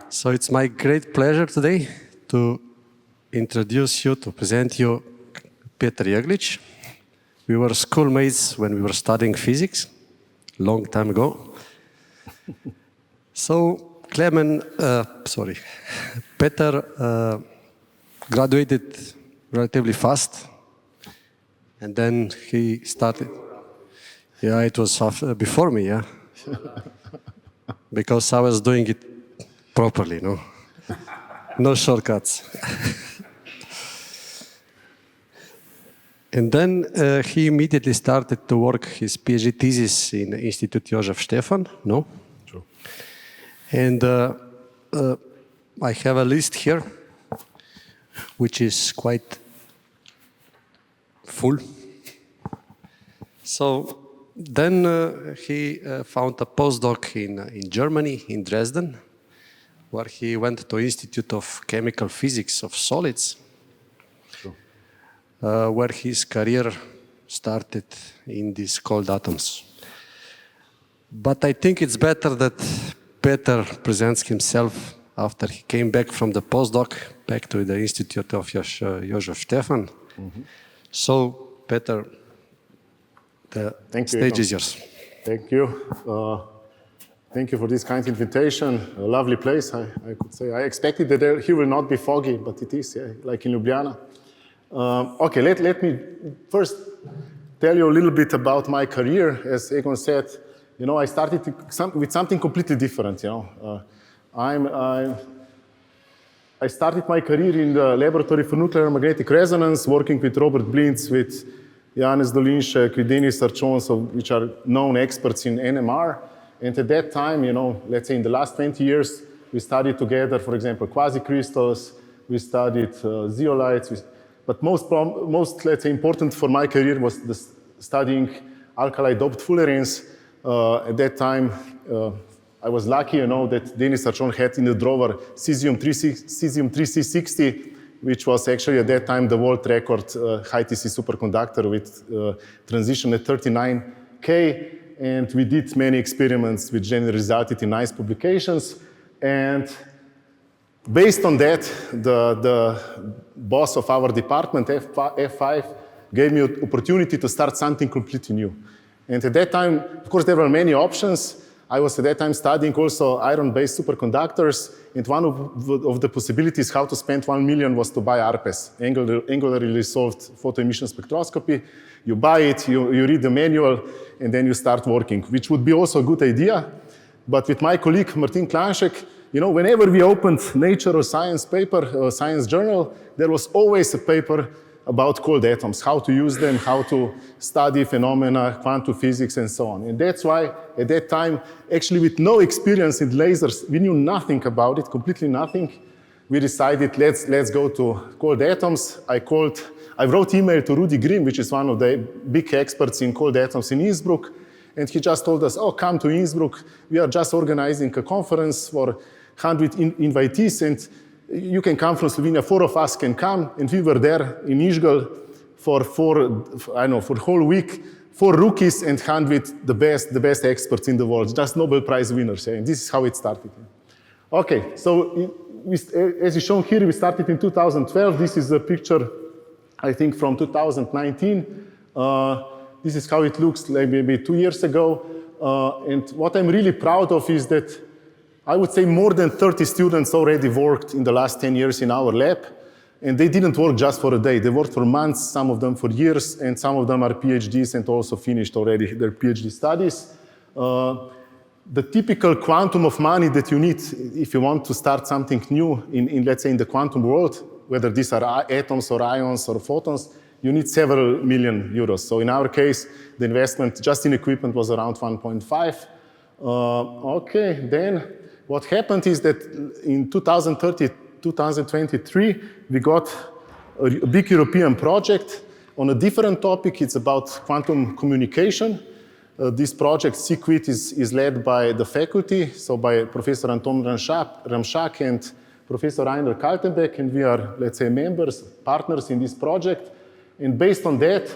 So it's my great pleasure today to introduce you, to present you Peter Jeglič. We were schoolmates when we were studying physics, long time ago. So Peter graduated relatively fast, and then he started. Yeah, it was before me, yeah. Because I was doing it properly, no? No shortcuts. And then he immediately started to work his PhD thesis in Inštitut Jožef Stefan, no? True. And I have a list here, which is quite full. So then he found a postdoc in Germany, in Dresden, where he went to Institute of Chemical Physics of Solids, where his career started in these cold atoms. But I think it's better that Peter presents himself after he came back from the postdoc, back to the Institute of Jožef Stefan. Mm-hmm. So, Peter, the stage is yours. Thank you. Thank you for this kind invitation. A lovely place, I could say. I expected that here will not be foggy, but it is, yeah, like in Ljubljana. Okay, let me first tell you a little bit about my career. As Egon said, you know, I started with something completely different, you know. I started my career in the Laboratory for Nuclear Magnetic Resonance, working with Robert Blintz, with Janez Dolinšek, with Denis Arčon, which are known experts in NMR. And at that time, you know, let's say in the last 20 years, we studied together, for example, quasicrystals, we studied zeolites, but most, let's say, important for my career was studying alkali-doped fullerenes. At that time, I was lucky, you know, that Denis Arčon had in the drawer cesium-360, which was actually at that time the world record high TC superconductor with transition at 39K. And we did many experiments which then resulted in nice publications. And based on that, the boss of our department, F5, gave me an opportunity to start something completely new. And at that time, of course, there were many options. I was at that time studying also iron-based superconductors, and one of the possibilities how to spend 1 million was to buy ARPES, angularly resolved photoemission spectroscopy. You buy it, you read the manual, and then you start working, which would be also a good idea. But with my colleague, Martin Klanšek, you know, whenever we opened Nature or Science paper, or Science journal, there was always a paper about cold atoms, how to use them, how to study phenomena, quantum physics, and so on. And that's why, at that time, actually with no experience in lasers, we knew nothing about it, completely nothing. We decided, let's go to cold atoms. I wrote email to Rudi Grimm, which is one of the big experts in cold atoms in Innsbruck, and he just told us, oh, come to Innsbruck. We are just organizing a conference for 100 invitees, and you can come from Slovenia, 4 of us can come, and we were there in Ižgal for for the whole week, 4 rookies and 100 the best experts in the world, just Nobel Prize winners, and this is how it started. Okay, so as is shown here, we started in 2012. This is a picture, I think, from 2019. This is how it looks like maybe 2 years ago, and what I'm really proud of is that I would say more than 30 students already worked in the last 10 years in our lab, and they didn't work just for a day. They worked for months, some of them for years, and some of them are PhDs and also finished already their PhD studies. The typical quantum of money that you need if you want to start something new in let's say, in the quantum world, whether these are atoms or ions or photons, you need several million euros. So in our case, the investment just in equipment was around 1.5. Okay, then what happened is that in 2023, we got a big European project on a different topic. It's about quantum communication. This project, CQUIT, is led by the faculty, so by Professor Anton Ramšak and Professor Rainer Kaltenbeck, and we are, let's say, partners in this project. And based on that,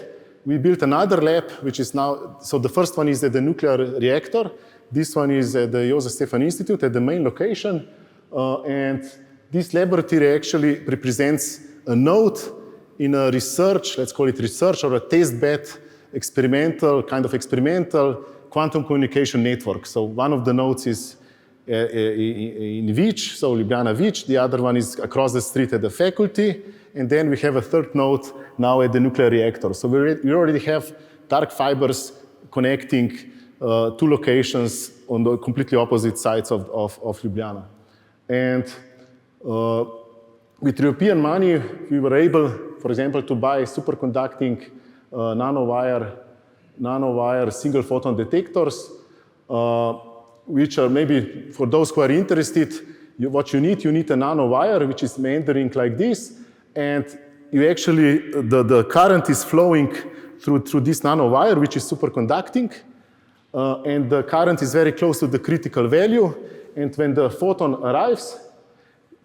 we built another lab, which is now, so the first one is at the nuclear reactor. This one is at the Jožef Stefan Institute at the main location. And this laboratory actually represents a node in a research, let's call it research, or a test bed experimental quantum communication network. So one of the nodes is in Vič, so Ljubljana Vič. The other one is across the street at the faculty. And then we have a third node now at the nuclear reactor. So we already have dark fibers connecting two locations on the completely opposite sides of Ljubljana. And with European money, we were able, for example, to buy superconducting nanowire single photon detectors, which are maybe, for those who are interested, what you need a nanowire, which is meandering like this, and you actually, the current is flowing through this nanowire, which is superconducting, and the current is very close to the critical value, and when the photon arrives,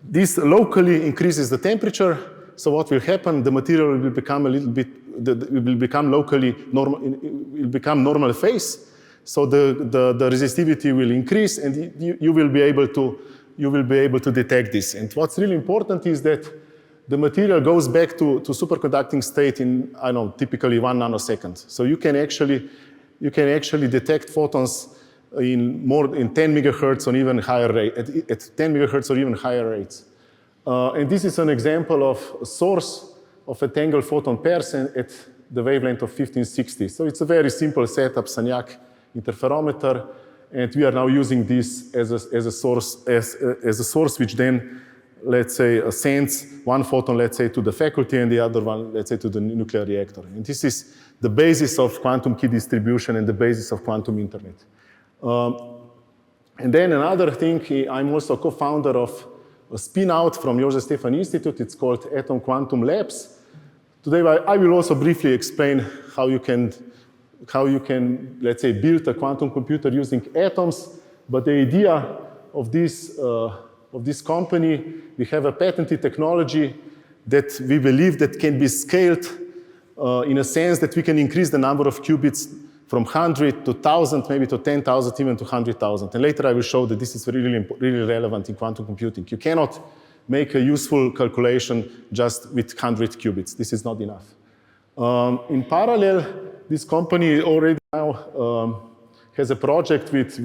this locally increases the temperature. So what will happen? The material will become a little bit, will become locally normal, will become normal phase. So the resistivity will increase, and you will be able to detect this. And what's really important is that the material goes back to superconducting state in, I don't know, typically 1 nanosecond. So you can actually detect photons in 10 megahertz or even higher rate, at 10 megahertz or even higher rates. And this is an example of a source of entangled photon pairs at the wavelength of 1560. So it's a very simple setup, Sagnac interferometer, and we are now using this as a source which then, let's say, sends one photon, let's say, to the faculty and the other one, let's say, to the nuclear reactor. And this is the basis of quantum key distribution and the basis of quantum internet. And then another thing, I'm also co-founder of a spin-out from Jožef Stefan Institute. It's called Atom Quantum Labs. Today, I will also briefly explain how you can, let's say, build a quantum computer using atoms. But the idea of this company, we have a patented technology that we believe that can be scaled in a sense that we can increase the number of qubits from 100 to 1,000, maybe to 10,000, even to 100,000. And later I will show that this is really relevant in quantum computing. You cannot make a useful calculation just with 100 qubits. This is not enough. In parallel, this company already now has a project with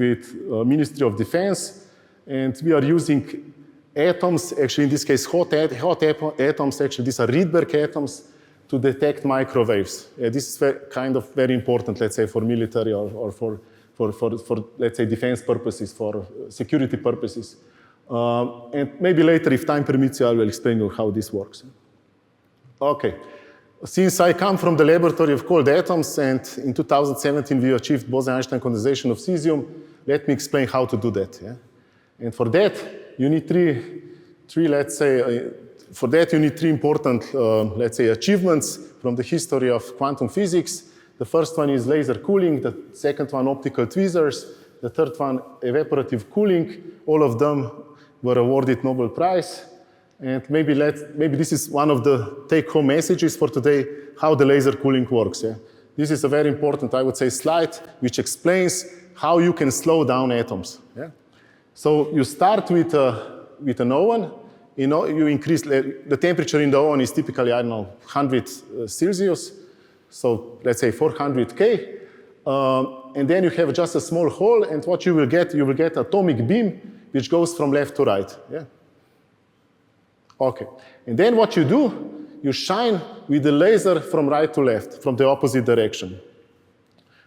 Ministry of Defense, and we are using atoms, actually in this case hot atoms, actually these are Rydberg atoms, to detect microwaves. This is kind of very important, let's say, for military or for let's say, defense purposes, for security purposes. And maybe later, if time permits, I will explain you how this works. Okay. Since I come from the laboratory of cold atoms, and in 2017 we achieved Bose-Einstein condensation of cesium, let me explain how to do that. Yeah? And for that, you need three, let's say, for that, you need three important, let's say, achievements from the history of quantum physics. The first one is laser cooling, the second one optical tweezers, the third one evaporative cooling. All of them were awarded Nobel Prize. And maybe this is one of the take-home messages for today, how the laser cooling works. Yeah? This is a very important, I would say, slide which explains how you can slow down atoms. Yeah? So you start with an oven. You increase the temperature in the oven is typically, I don't know, 100 Celsius. So let's say 400 K. And then you have just a small hole, and what you will get atomic beam, which goes from left to right. Yeah? Okay. And then what you do, you shine with the laser from right to left, from the opposite direction.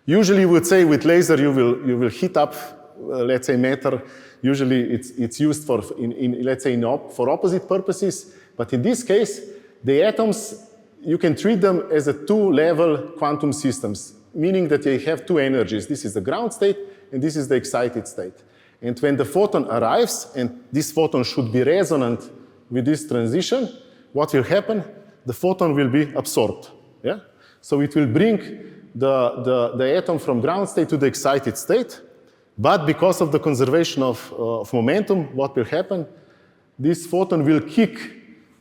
Usually you would say with laser you will heat up, let's say, matter. Usually it's used for, for opposite purposes. But in this case, the atoms, you can treat them as a two-level quantum systems, meaning that they have two energies. This is the ground state, and this is the excited state. And when the photon arrives, and this photon should be resonant with this transition, what will happen? The photon will be absorbed. Yeah? So it will bring the atom from ground state to the excited state. But because of the conservation of momentum, what will happen? This photon will kick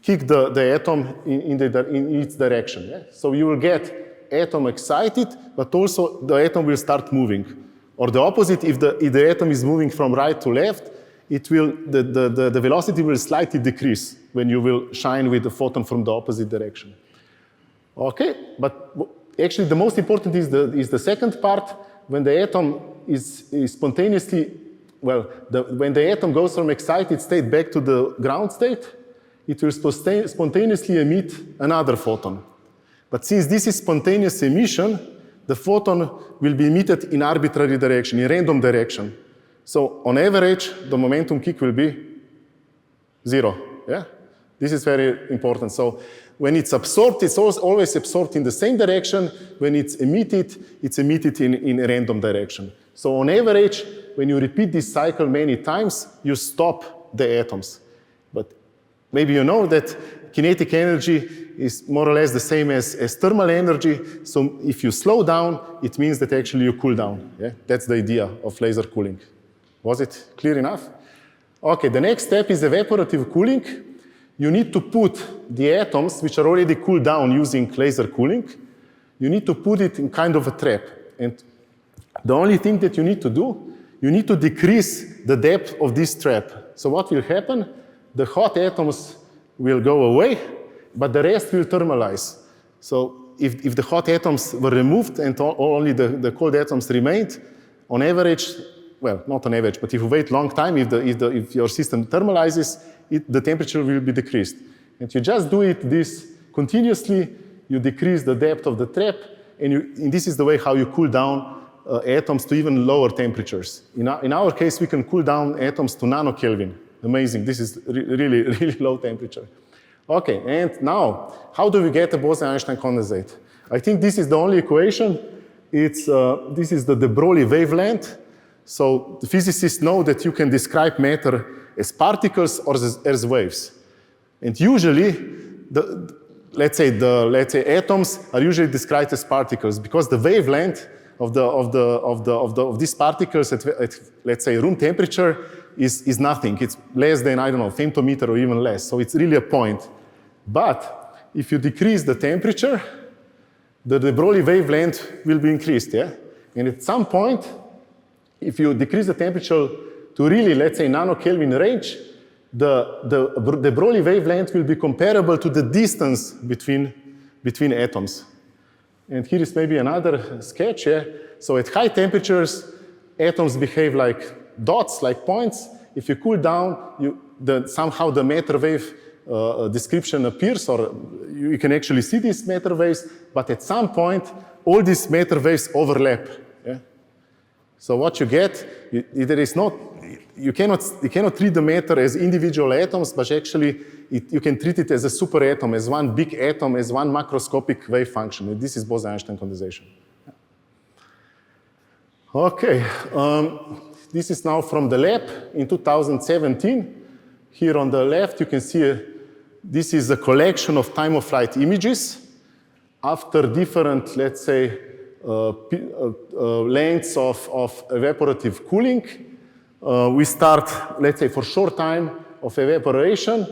the atom in its direction. Yeah? So you will get atom excited, but also the atom will start moving. Or the opposite, if the atom is moving from right to left, the velocity will slightly decrease when you will shine with the photon from the opposite direction. Okay, but actually the most important is the second part, when the atom is spontaneously, when the atom goes from excited state back to the ground state, it will spontaneously emit another photon. But since this is spontaneous emission, the photon will be emitted in arbitrary direction, in random direction. So on average, the momentum kick will be 0. Yeah? This is very important. So when it's absorbed, it's always absorbed in the same direction. When it's emitted in a random direction. So on average, when you repeat this cycle many times, you stop the atoms. But maybe you know that kinetic energy is more or less the same as thermal energy. So if you slow down, it means that actually you cool down. Yeah? That's the idea of laser cooling. Was it clear enough? Okay, the next step is evaporative cooling. You need to put the atoms, which are already cooled down using laser cooling, you need to put it in kind of a trap. And the only thing that you need to do, you need to decrease the depth of this trap. So what will happen? The hot atoms will go away, but the rest will thermalize. So if the hot atoms were removed and only the cold atoms remained, on average, well, not on average, but if you wait a long time, if your system thermalizes, the temperature will be decreased. And you just do this continuously, you decrease the depth of the trap, and this is the way how you cool down atoms to even lower temperatures. In our case, we can cool down atoms to nanokelvin. Amazing, this is really, really low temperature. Okay, and now, how do we get a Bose-Einstein condensate? I think this is the only equation. This is the de Broglie wavelength. So the physicists know that you can describe matter as particles or as waves. And usually, let's say atoms are usually described as particles because the wavelength of these particles at let's say room temperature is nothing. It's less than, I don't know, femtometer or even less. So it's really a point. But if you decrease the temperature, the de Broglie wavelength will be increased, yeah? And at some point, if you decrease the temperature to really, let's say, nanokelvin range, the de Broglie wavelength will be comparable to the distance between atoms. And here is maybe another sketch. Yeah? So at high temperatures, atoms behave like dots, like points. If you cool down, somehow the matter wave description appears, or you can actually see these matter waves. But at some point, all these matter waves overlap. Yeah? So what you get, you cannot treat the matter as individual atoms, but actually you can treat it as a superatom, as one big atom, as one macroscopic wave function. And this is Bose-Einstein condensation. Okay, this is now from the lab in 2017. Here on the left, you can see this is a collection of time-of-flight images after different, let's say, lengths of evaporative cooling. We start, let's say, for short time of evaporation.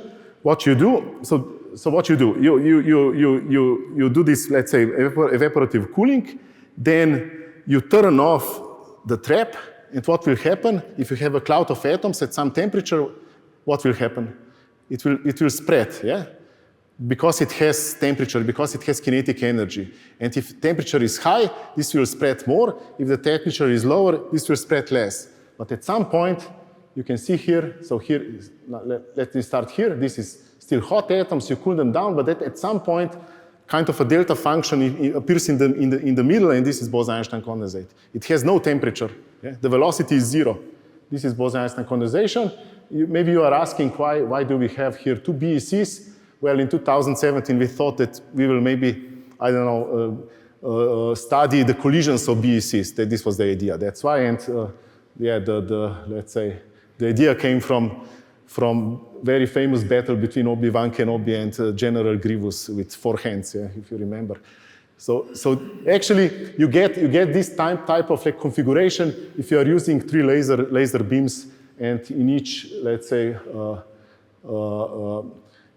What you do, so what you do, you do this, let's say, evaporative cooling, then you turn off the trap, and what will happen if you have a cloud of atoms at some temperature? What will happen? It will spread, yeah? Because it has temperature, because it has kinetic energy. And if temperature is high, this will spread more. If the temperature is lower, this will spread less. But at some point, you can see here, so here, let me start here. This is still hot atoms, you cool them down, but at some point, kind of a delta function appears in the middle, and this is Bose-Einstein condensate. It has no temperature. Yeah? The velocity is 0. This is Bose-Einstein condensation. Maybe you are asking why do we have here two BECs? Well, in 2017, we thought that we will maybe, I don't know, study the collisions of BECs. That this was the idea. That's why, and yeah, let's say, the idea came from very famous battle between Obi-Wan Kenobi and General Grievous with 4 hands, yeah, if you remember. So actually, you get this type of like configuration if you are using 3 laser beams, and in each, let's say,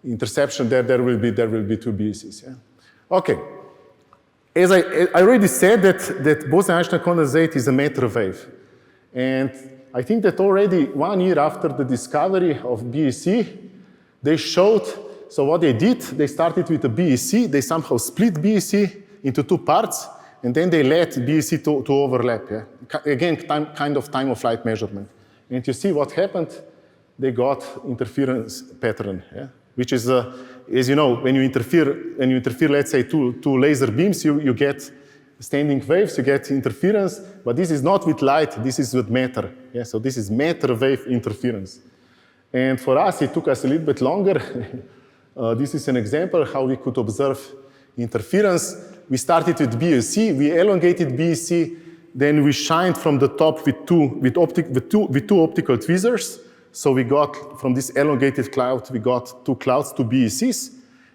interception there will be 2 BECs. Yeah? Okay. As I already said that Bose-Einstein condensate is a matter wave, and I think that already 1 year after the discovery of BEC, they showed, so what they did, they started with the BEC, they somehow split BEC into 2 parts, and then they let BEC to overlap. Yeah? Again, kind of time of flight measurement. And you see what happened, they got interference pattern, yeah? Which is, as you know, when you interfere, let's say, two laser beams, you get standing waves, you get interference, but this is not with light, this is with matter. Yeah? So this is matter wave interference. And for us, it took us a little bit longer. This is an example how we could observe interference. We started with BEC, we elongated BEC, then we shined from the top with two optical tweezers. So we got, from this elongated cloud, we got 2 clouds, 2 BECs.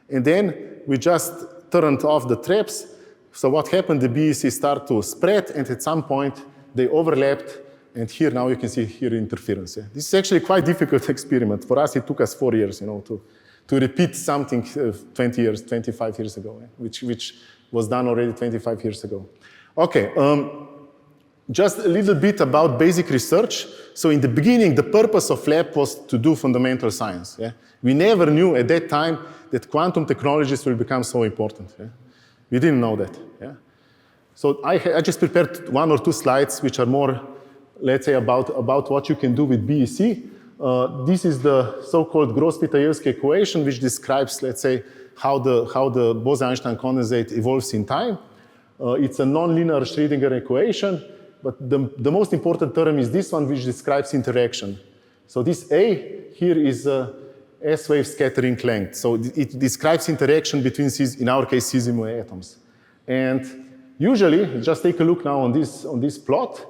And then we just turned off the traps. So what happened, the BEC started to spread, and at some point, they overlapped. And here, now you can see here interference. Yeah? This is actually quite a difficult experiment. For us, it took us 4 years, to repeat something 25 years ago, yeah? which was done already 25 years ago. Okay, just a little bit about basic research. So in the beginning, the purpose of lab was to do fundamental science. Yeah? We never knew at that time that quantum technologies will become so important. Yeah? We didn't know that. Yeah? So I just prepared 1 or 2 slides which are more, let's say, about what you can do with BEC. This is the so-called Gross-Mitaevsky equation, which describes, let's say, how the Bose-Einstein condensate evolves in time. It's a nonlinear Schrödinger equation, but the most important term is this one, which describes interaction. So this A here is S-wave scattering length. So it describes interaction between, in our case, cesium atoms. And usually, just take a look now on this plot.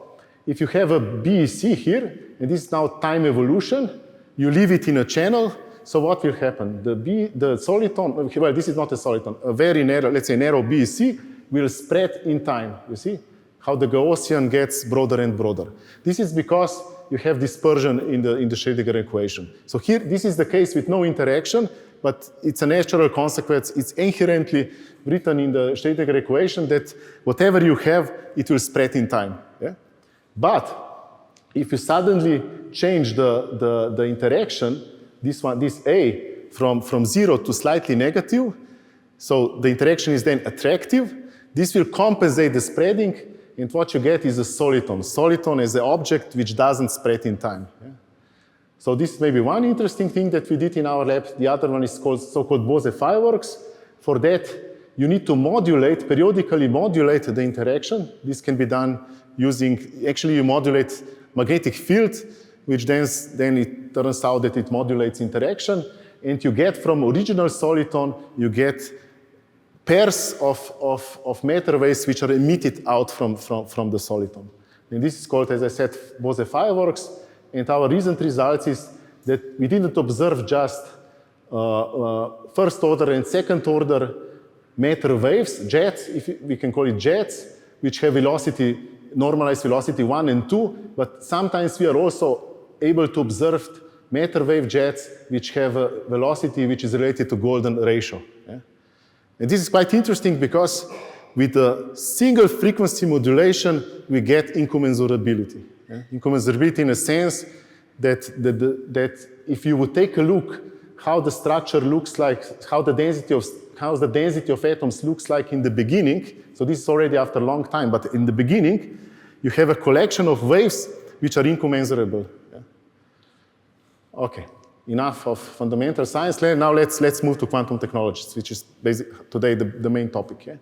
If you have a BEC here, and this is now time evolution, you leave it in a channel, so what will happen? The soliton, well, this is not a soliton, a very narrow, let's say narrow BEC will spread in time, you see? How the Gaussian gets broader and broader. This is because you have dispersion in the Schrödinger equation. So here, this is the case with no interaction, but it's a natural consequence. It's inherently written in the Schrödinger equation that whatever you have, it will spread in time. Yeah? But if you suddenly change the interaction, this A, from 0 to slightly negative, so the interaction is then attractive, this will compensate the spreading, and what you get is a soliton. Soliton is an object which doesn't spread in time. Yeah? So this may be one interesting thing that we did in our lab. The other one is so-called Bose fireworks. For that, you need to periodically modulate the interaction. This can be done using, actually you modulate magnetic field, which then it turns out that it modulates interaction. And you get from original soliton, you get pairs of matter waves which are emitted out from the soliton. And this is called, as I said, Bose fireworks. And our recent results is that we didn't observe just first order and second order matter waves, jets, if we can call it jets, which have velocity, normalized velocity 1 and 2, but sometimes we are also able to observe matter wave jets which have a velocity which is related to golden ratio. Yeah? And this is quite interesting because with a single frequency modulation, we get incommensurability. Yeah? Incommensurability in a sense that if you would take a look how the structure looks like, how the density of atoms looks like in the beginning, so this is already after a long time, but in the beginning, you have a collection of waves which are incommensurable. Yeah? Okay. Enough of fundamental science. Now let's move to quantum technologies, which is today the main topic. Yeah?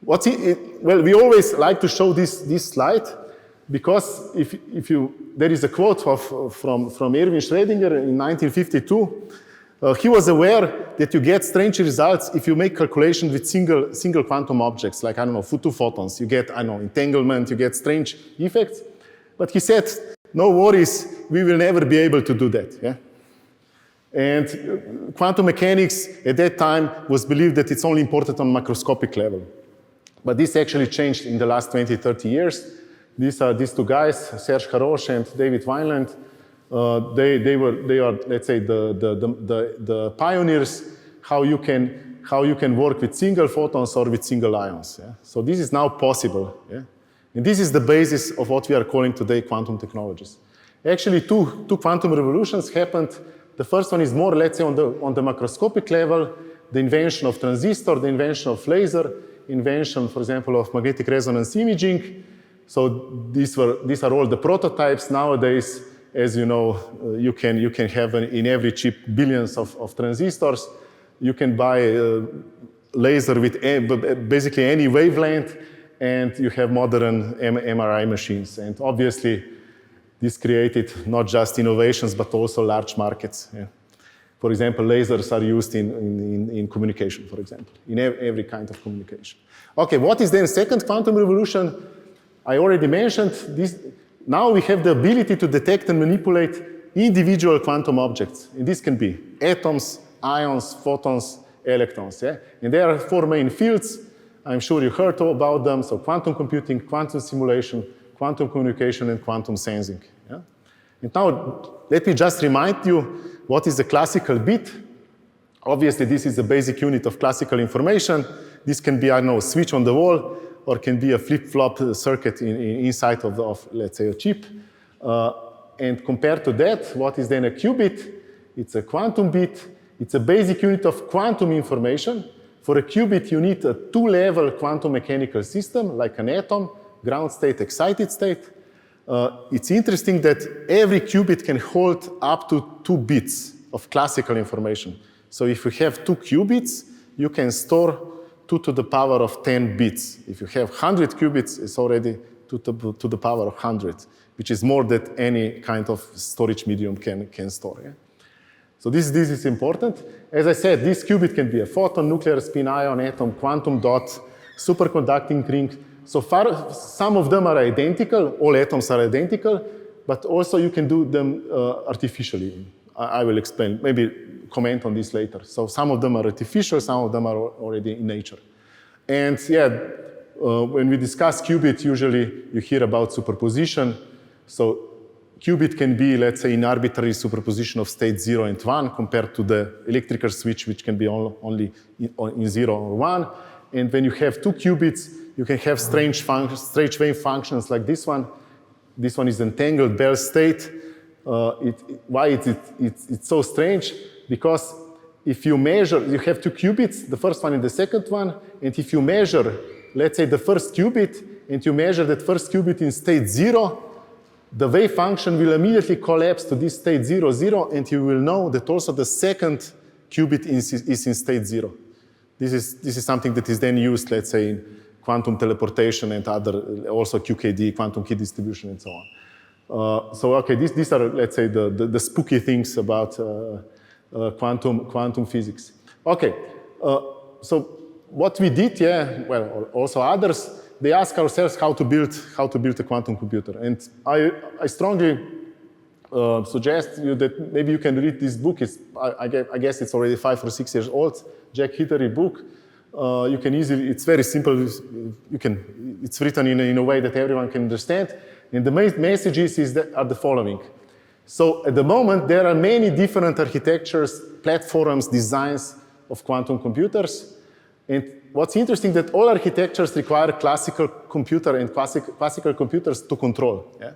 Well, we always like to show this slide because there is a quote from Erwin Schrödinger in 1952. He was aware that you get strange results if you make calculations with single quantum objects, like, I don't know, 2 photons. You get, I don't know, entanglement, you get strange effects. But he said, no worries, we will never be able to do that. Yeah? And quantum mechanics at that time was believed that it's only important on macroscopic level. But this actually changed in the last 20, 30 years. These are these 2 guys, Serge Haroche and David Wineland. They are, let's say, the pioneers how you can work with single photons or with single ions. Yeah? So this is now possible. Yeah? And this is the basis of what we are calling today quantum technologies. Actually, two quantum revolutions happened. The first one is more, let's say, on the macroscopic level, the invention of transistor, the invention of laser, invention, for example, of magnetic resonance imaging. So these are all the prototypes. Nowadays, as you know, you can have in every chip billions of transistors. You can buy a laser with basically any wavelength, and you have modern MRI machines. And obviously, this created not just innovations, but also large markets. Yeah. For example, lasers are used in communication, for example, in every kind of communication. Okay, what is then second quantum revolution? I already mentioned this. Now we have the ability to detect and manipulate individual quantum objects. And this can be atoms, ions, photons, electrons. Yeah? And there are four main fields. I'm sure you heard about them. So quantum computing, quantum simulation, quantum communication, and quantum sensing. Yeah? And now let me just remind you what is the classical bit. Obviously, this is the basic unit of classical information. This can be, I don't know, a switch on the wall, or can be a flip-flop circuit inside of, let's say, a chip. And compared to that, what is then a qubit? It's a quantum bit. It's a basic unit of quantum information. For a qubit, you need a two-level quantum mechanical system, like an atom, ground state, excited state. It's interesting that every qubit can hold up to 2 bits of classical information. So if you have 2 qubits, you can store 2 to the power of 10 bits. If you have 100 qubits, it's already 2 to the power of 100, which is more than any kind of storage medium can store. Yeah? So this is important. As I said, this qubit can be a photon, nuclear spin ion, atom, quantum dot, superconducting ring. So far, some of them are identical. All atoms are identical, but also you can do them artificially. I will explain, maybe comment on this later. So some of them are artificial, some of them are already in nature. And yeah, when we discuss qubit, usually you hear about superposition. So qubit can be, let's say, an arbitrary superposition of state 0 and 1 compared to the electrical switch, which can be only in 0 or 1. And when you have 2 qubits, you can have strange wave functions like this one. This one is entangled Bell state. Why it's so strange? Because if you measure, you have 2 qubits, the first one and the second one, and if you measure, let's say, the first qubit, and you measure that first qubit in state 0, the wave function will immediately collapse to this state 0, 0, and you will know that also the second qubit is in state 0. This is something that is then used, let's say, in quantum teleportation and other, also QKD, quantum key distribution, and so on. So, okay, these are, let's say, the spooky things about quantum physics. Okay, so what we did, yeah, well, also others, they ask ourselves how to build a quantum computer. And I strongly suggest you that maybe you can read this book. I guess it's already 5 or 6 years old, Lanthieri book. You can easily, it's very simple. It's written in a way that everyone can understand. And the main messages are the following. So at the moment, there are many different architectures, platforms, designs of quantum computers. And what's interesting that all architectures require classical computer and classical computers to control. Yeah?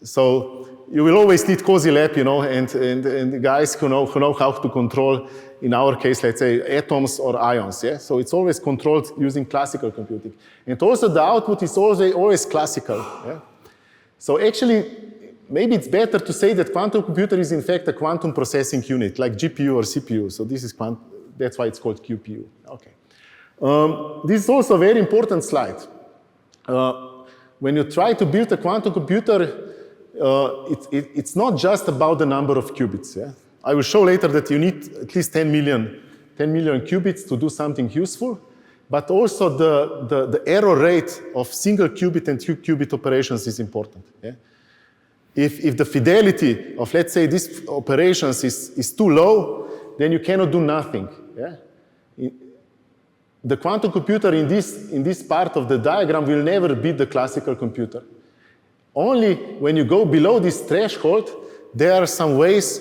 So you will always need cozy lab, you know, and guys who know how to control, in our case, let's say, atoms or ions. Yeah? So it's always controlled using classical computing. And also the output is always classical. Yeah? So actually, maybe it's better to say that quantum computer is in fact a quantum processing unit, like GPU or CPU. So this is that's why it's called QPU. Okay. This is also a very important slide. When you try to build a quantum computer, it's not just about the number of qubits. Yeah? I will show later that you need at least 10 million qubits to do something useful, but also the error rate of single qubit and 2 qubit operations is important. Yeah? If the fidelity of, let's say, these operations is too low, then you cannot do nothing. Yeah? The quantum computer in this part of the diagram will never beat the classical computer. Only when you go below this threshold, there are some ways,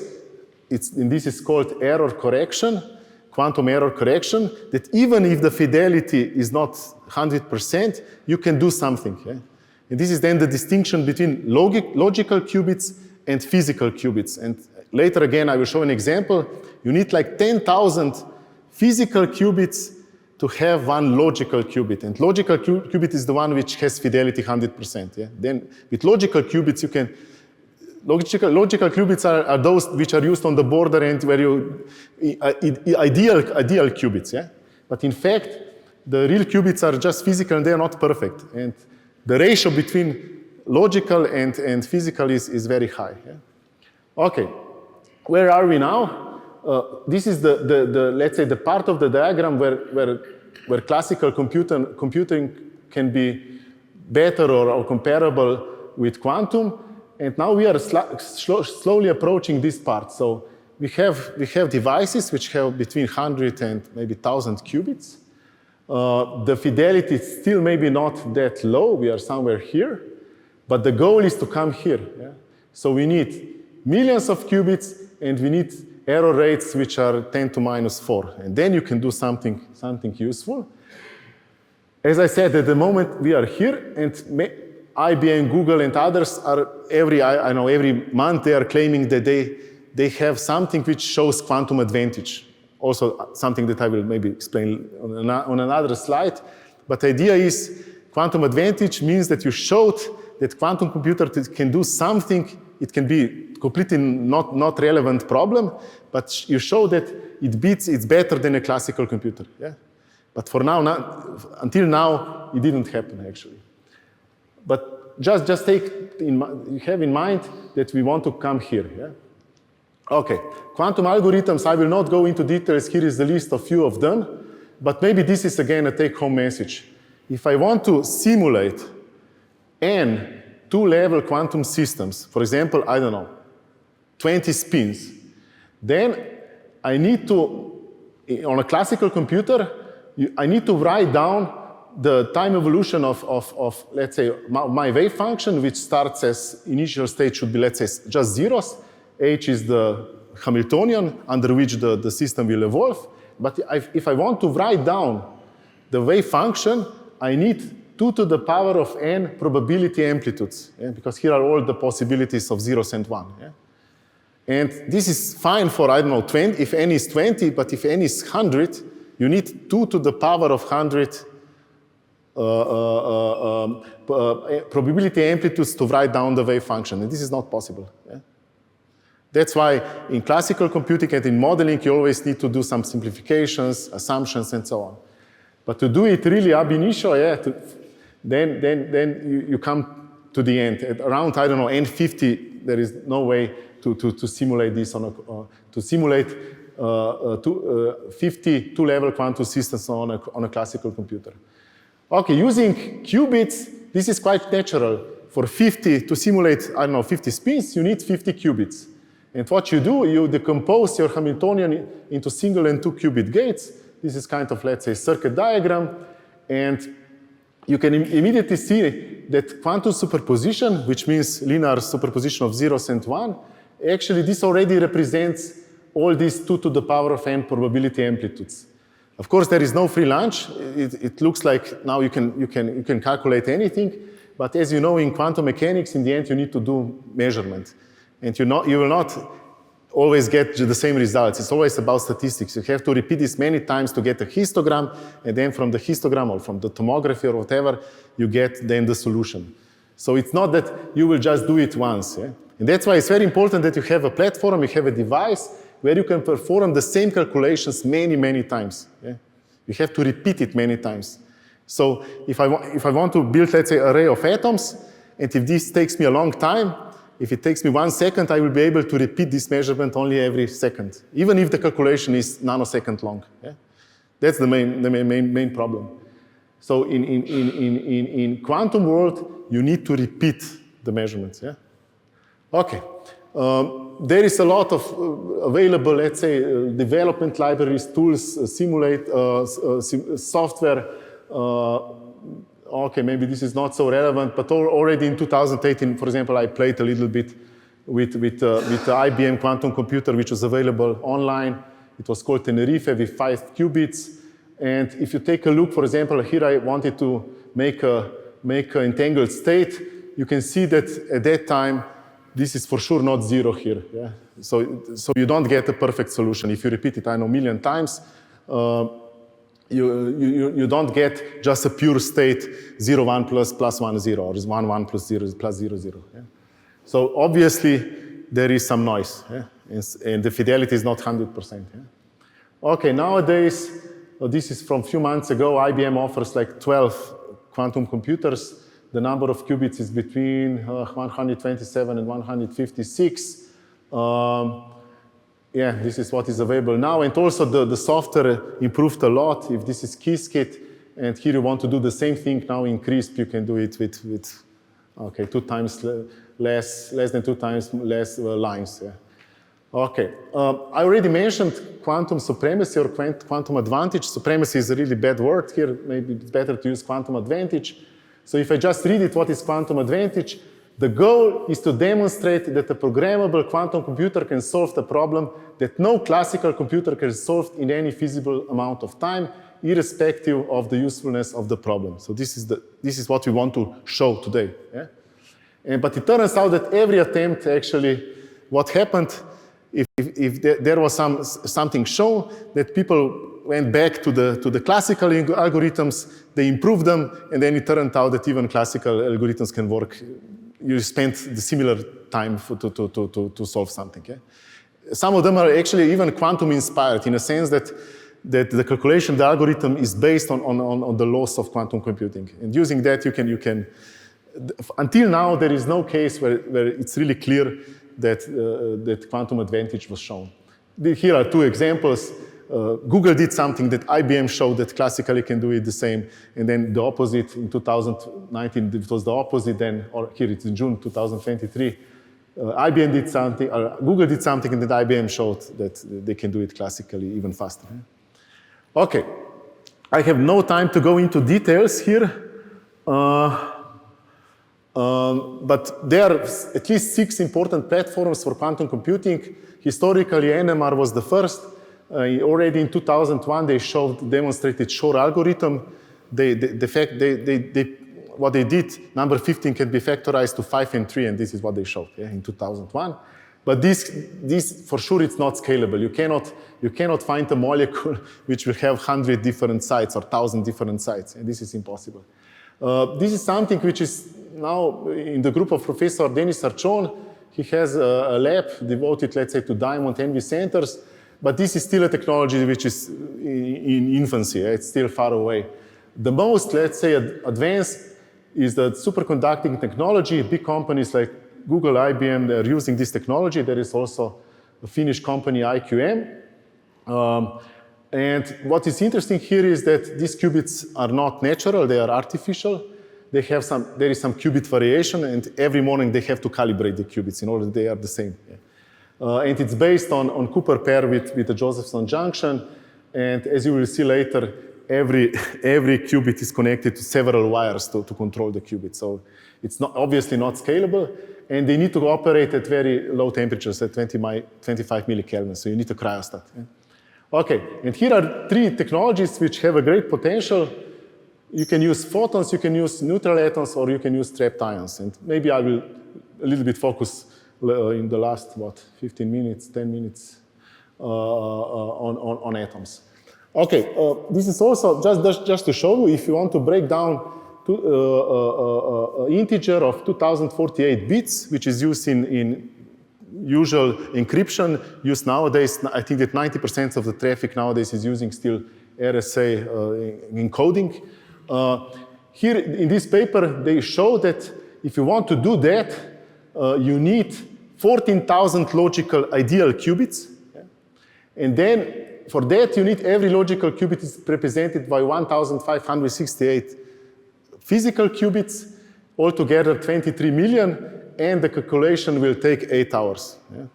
and this is called error correction, quantum error correction, that even if the fidelity is not 100%, you can do something. Yeah? And this is then the distinction between logical qubits and physical qubits. And later again, I will show an example. You need like 10,000 physical qubits to have one logical qubit. And logical qubit is the one which has fidelity 100%. Yeah? Then with logical qubits, you can, logical qubits are those which are used on the border and where you, ideal qubits. Yeah? But in fact, the real qubits are just physical and they are not perfect. And the ratio between logical and physical is very high. Yeah? Okay, where are we now? This is let's say the part of the diagram where classical computing can be better or comparable with quantum. And now we are slowly approaching this part. So we have devices which have between 100 and maybe 1,000 qubits. The fidelity is still maybe not that low. We are somewhere here. But the goal is to come here. Yeah? So we need millions of qubits, and we need error rates which are 10 to minus 4. And then you can do something useful. As I said, at the moment we are here, and IBM, Google, and others are every month they are claiming that they have something which shows quantum advantage. Also something that I will maybe explain on another slide. But the idea is quantum advantage means that you showed that quantum computer can do something. It can be completely not relevant problem, but you show that it's better than a classical computer. Yeah? But for now, until now, it didn't happen actually. But just have in mind that we want to come here. Yeah? Okay, quantum algorithms, I will not go into details. Here is the list of few of them, but maybe this is again a take-home message. If I want to simulate n two-level quantum systems, for example, I don't know, 20 spins, then I need to, on a classical computer, I need to write down the time evolution of let's say, my wave function, which starts as initial state should be, let's say, just zeros. H is the Hamiltonian under which the system will evolve. But if I want to write down the wave function, I need 2 to the power of n probability amplitudes, yeah? Because here are all the possibilities of zeros and 1. Yeah? And this is fine for, I don't know, 20, if n is 20, but if n is 100, you need 2 to the power of 100 probability amplitudes to write down the wave function, and this is not possible. Yeah? That's why in classical computing and in modeling, you always need to do some simplifications, assumptions, and so on. But to do it really ab initio, yeah, then you come to the end. At around, I don't know, n50, there is no way to simulate this to simulate 50 two-level quantum systems on a classical computer. Okay, using qubits, this is quite natural. For 50, to simulate, I don't know, 50 spins, you need 50 qubits. And what you do, you decompose your Hamiltonian into single and 2 qubit gates. This is kind of, let's say, circuit diagram. And you can immediately see that quantum superposition, which means linear superposition of zeros and 1, actually this already represents all these 2 to the power of n probability amplitudes. Of course, there is no free lunch. It looks like now you can calculate anything. But as you know, in quantum mechanics, in the end, you need to do measurement. And you will not always get the same results. It's always about statistics. You have to repeat this many times to get a histogram, and then from the histogram or from the tomography or whatever, you get then the solution. So it's not that you will just do it once. Yeah? And that's why it's very important that you have a platform, you have a device where you can perform the same calculations many, many times. Yeah? You have to repeat it many times. So if I want to build, let's say, an array of atoms, and if this takes me a long time, if it takes me 1 second, I will be able to repeat this measurement only every second, even if the calculation is nanosecond long. Yeah? That's the main problem. So in quantum world, you need to repeat the measurements. Yeah? Okay. There is a lot of available, let's say, development libraries, tools, simulate software. Okay, maybe this is not so relevant, but already in 2018, for example, I played a little bit with the IBM quantum computer, which was available online. It was called Tenerife with 5 qubits. And if you take a look, for example, here I wanted to make a make an entangled state, you can see that at that time, this is for sure not zero here. Yeah? So you don't get a perfect solution. If you repeat it, I know, a million times, you don't get just a pure state 0, 1 plus 1, 0, or 1, 1 plus 0 plus 0, 0. Yeah? So obviously, there is some noise, yeah? And the fidelity is not 100%. Yeah? Okay, nowadays, this is from a few months ago, IBM offers like 12 quantum computers. The number of qubits is between 127 and 156. Yeah, this is what is available now. And also the software improved a lot. If this is Qiskit, and here you want to do the same thing now in CRISP, you can do it with okay, 2 times less than 2 times less lines. Yeah. Okay, I already mentioned quantum supremacy or quantum advantage. Supremacy is a really bad word here. Maybe it's better to use quantum advantage. So if I just read it, what is quantum advantage? The goal is to demonstrate that a programmable quantum computer can solve the problem that no classical computer can solve in any feasible amount of time, irrespective of the usefulness of the problem. So this is what we want to show today. Yeah? But it turns out that every attempt actually, what happened, if there was something shown, that people went back to the classical algorithms, they improved them, and then it turned out that even classical algorithms can work. You spent the similar time to solve something. Yeah? Some of them are actually even quantum inspired in a sense that the calculation, the algorithm is based on the laws of quantum computing. And using that, you can until now, there is no case where it's really clear that quantum advantage was shown. Here are 2 examples. Google did something that IBM showed that classically can do it the same, and then the opposite in 2019, it was the opposite then, or here it's in June 2023. IBM did something, or Google did something, and then IBM showed that they can do it classically even faster. Okay, I have no time to go into details here, but there are at least 6 important platforms for quantum computing. Historically, NMR was the first. Already in 2001, they demonstrated Shor algorithm. What they did, number 15 can be factorized to 5 and 3, and this is what they showed in 2001. But this for sure, it's not scalable. You cannot find a molecule which will have 100 different sites or 1,000 different sites, and this is impossible. This is something which is now in the group of Professor Denis Archon. He has a lab devoted, let's say, to diamond envy centers. But this is still a technology which is in infancy. It's still far away. The most, let's say, advanced is the superconducting technology. Big companies like Google, IBM, they're using this technology. There is also a Finnish company, IQM. And what is interesting here is that these qubits are not natural. They are artificial. There is some qubit variation, and every morning they have to calibrate the qubits in order that they are the same. Yeah. And it's based on Cooper pair with the Josephson junction. And as you will see later, every qubit is connected to several wires to control the qubit. So it's obviously not scalable. And they need to operate at very low temperatures, at 25 millikelvin. So you need a cryostat. Yeah? Okay, and here are 3 technologies which have a great potential. You can use photons, you can use neutral atoms, or you can use trapped ions. And maybe I will a little bit focus in the last, 15 minutes, 10 minutes on atoms. Okay, this is also just to show you, if you want to break down integer of 2048 bits, which is used in usual encryption used nowadays. I think that 90% of the traffic nowadays is using still RSA encoding. Here in this paper, they show that if you want to do that, you need 14,000 logical ideal qubits. Okay? And then for that, you need every logical qubit is represented by 1,568 physical qubits, altogether 23 million, and the calculation will take 8 hours. Yeah?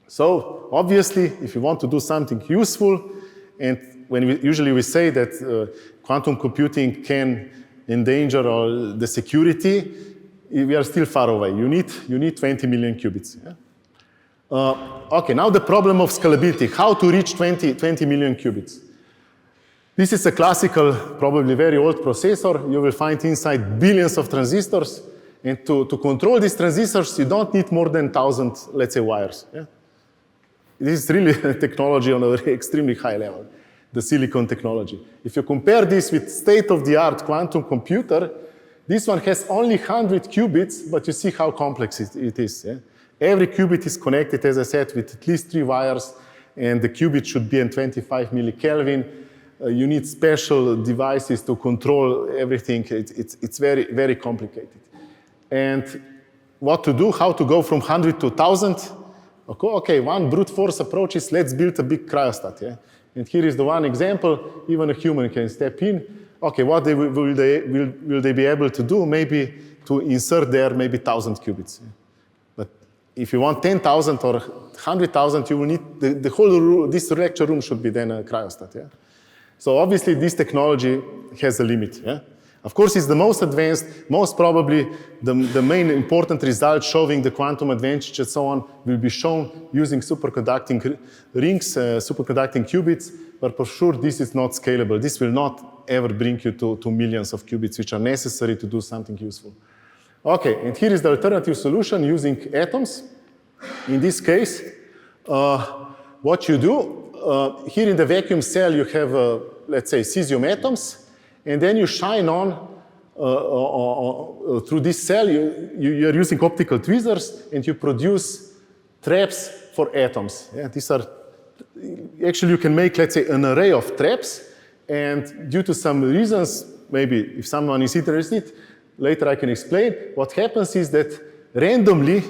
So obviously, if you want to do something useful, and when usually we say that quantum computing can endanger the security, we are still far away. You need 20 million qubits. Yeah? Okay, now the problem of scalability. How to reach 20 million qubits? This is a classical, probably very old processor. You will find inside billions of transistors. And to control these transistors, you don't need more than 1,000, let's say, wires. Yeah? This is really a technology on a very extremely high level, the silicon technology. If you compare this with state-of-the-art quantum computer, this one has only 100 qubits, but you see how complex it is. Yeah? Every qubit is connected, as I said, with at least 3 wires, and the qubit should be in 25 millikelvin. You need special devices to control everything. It's very, very complicated. And what to do, how to go from 100 to 1,000? Okay, one brute force approach is let's build a big cryostat. Yeah? And here is the one example. Even a human can step in. Okay, what will they be able to do? Maybe to insert there maybe 1,000 qubits. Yeah? But if you want 10,000 or 100,000, you will need the whole room, this lecture room should be then a cryostat. Yeah? So obviously this technology has a limit. Yeah? Of course, it's the most advanced, most probably the main important result showing the quantum advantage and so on will be shown using superconducting rings, superconducting qubits, but for sure this is not scalable. This will not ever bring you to millions of qubits, which are necessary to do something useful. Okay, and here is the alternative solution using atoms. In this case, what you do, here in the vacuum cell you have, let's say, cesium atoms, and then you shine on through this cell, you're using optical tweezers, and you produce traps for atoms. Yeah, these are, actually you can make, let's say, an array of traps, and due to some reasons, maybe if someone is interested, later I can explain, what happens is that randomly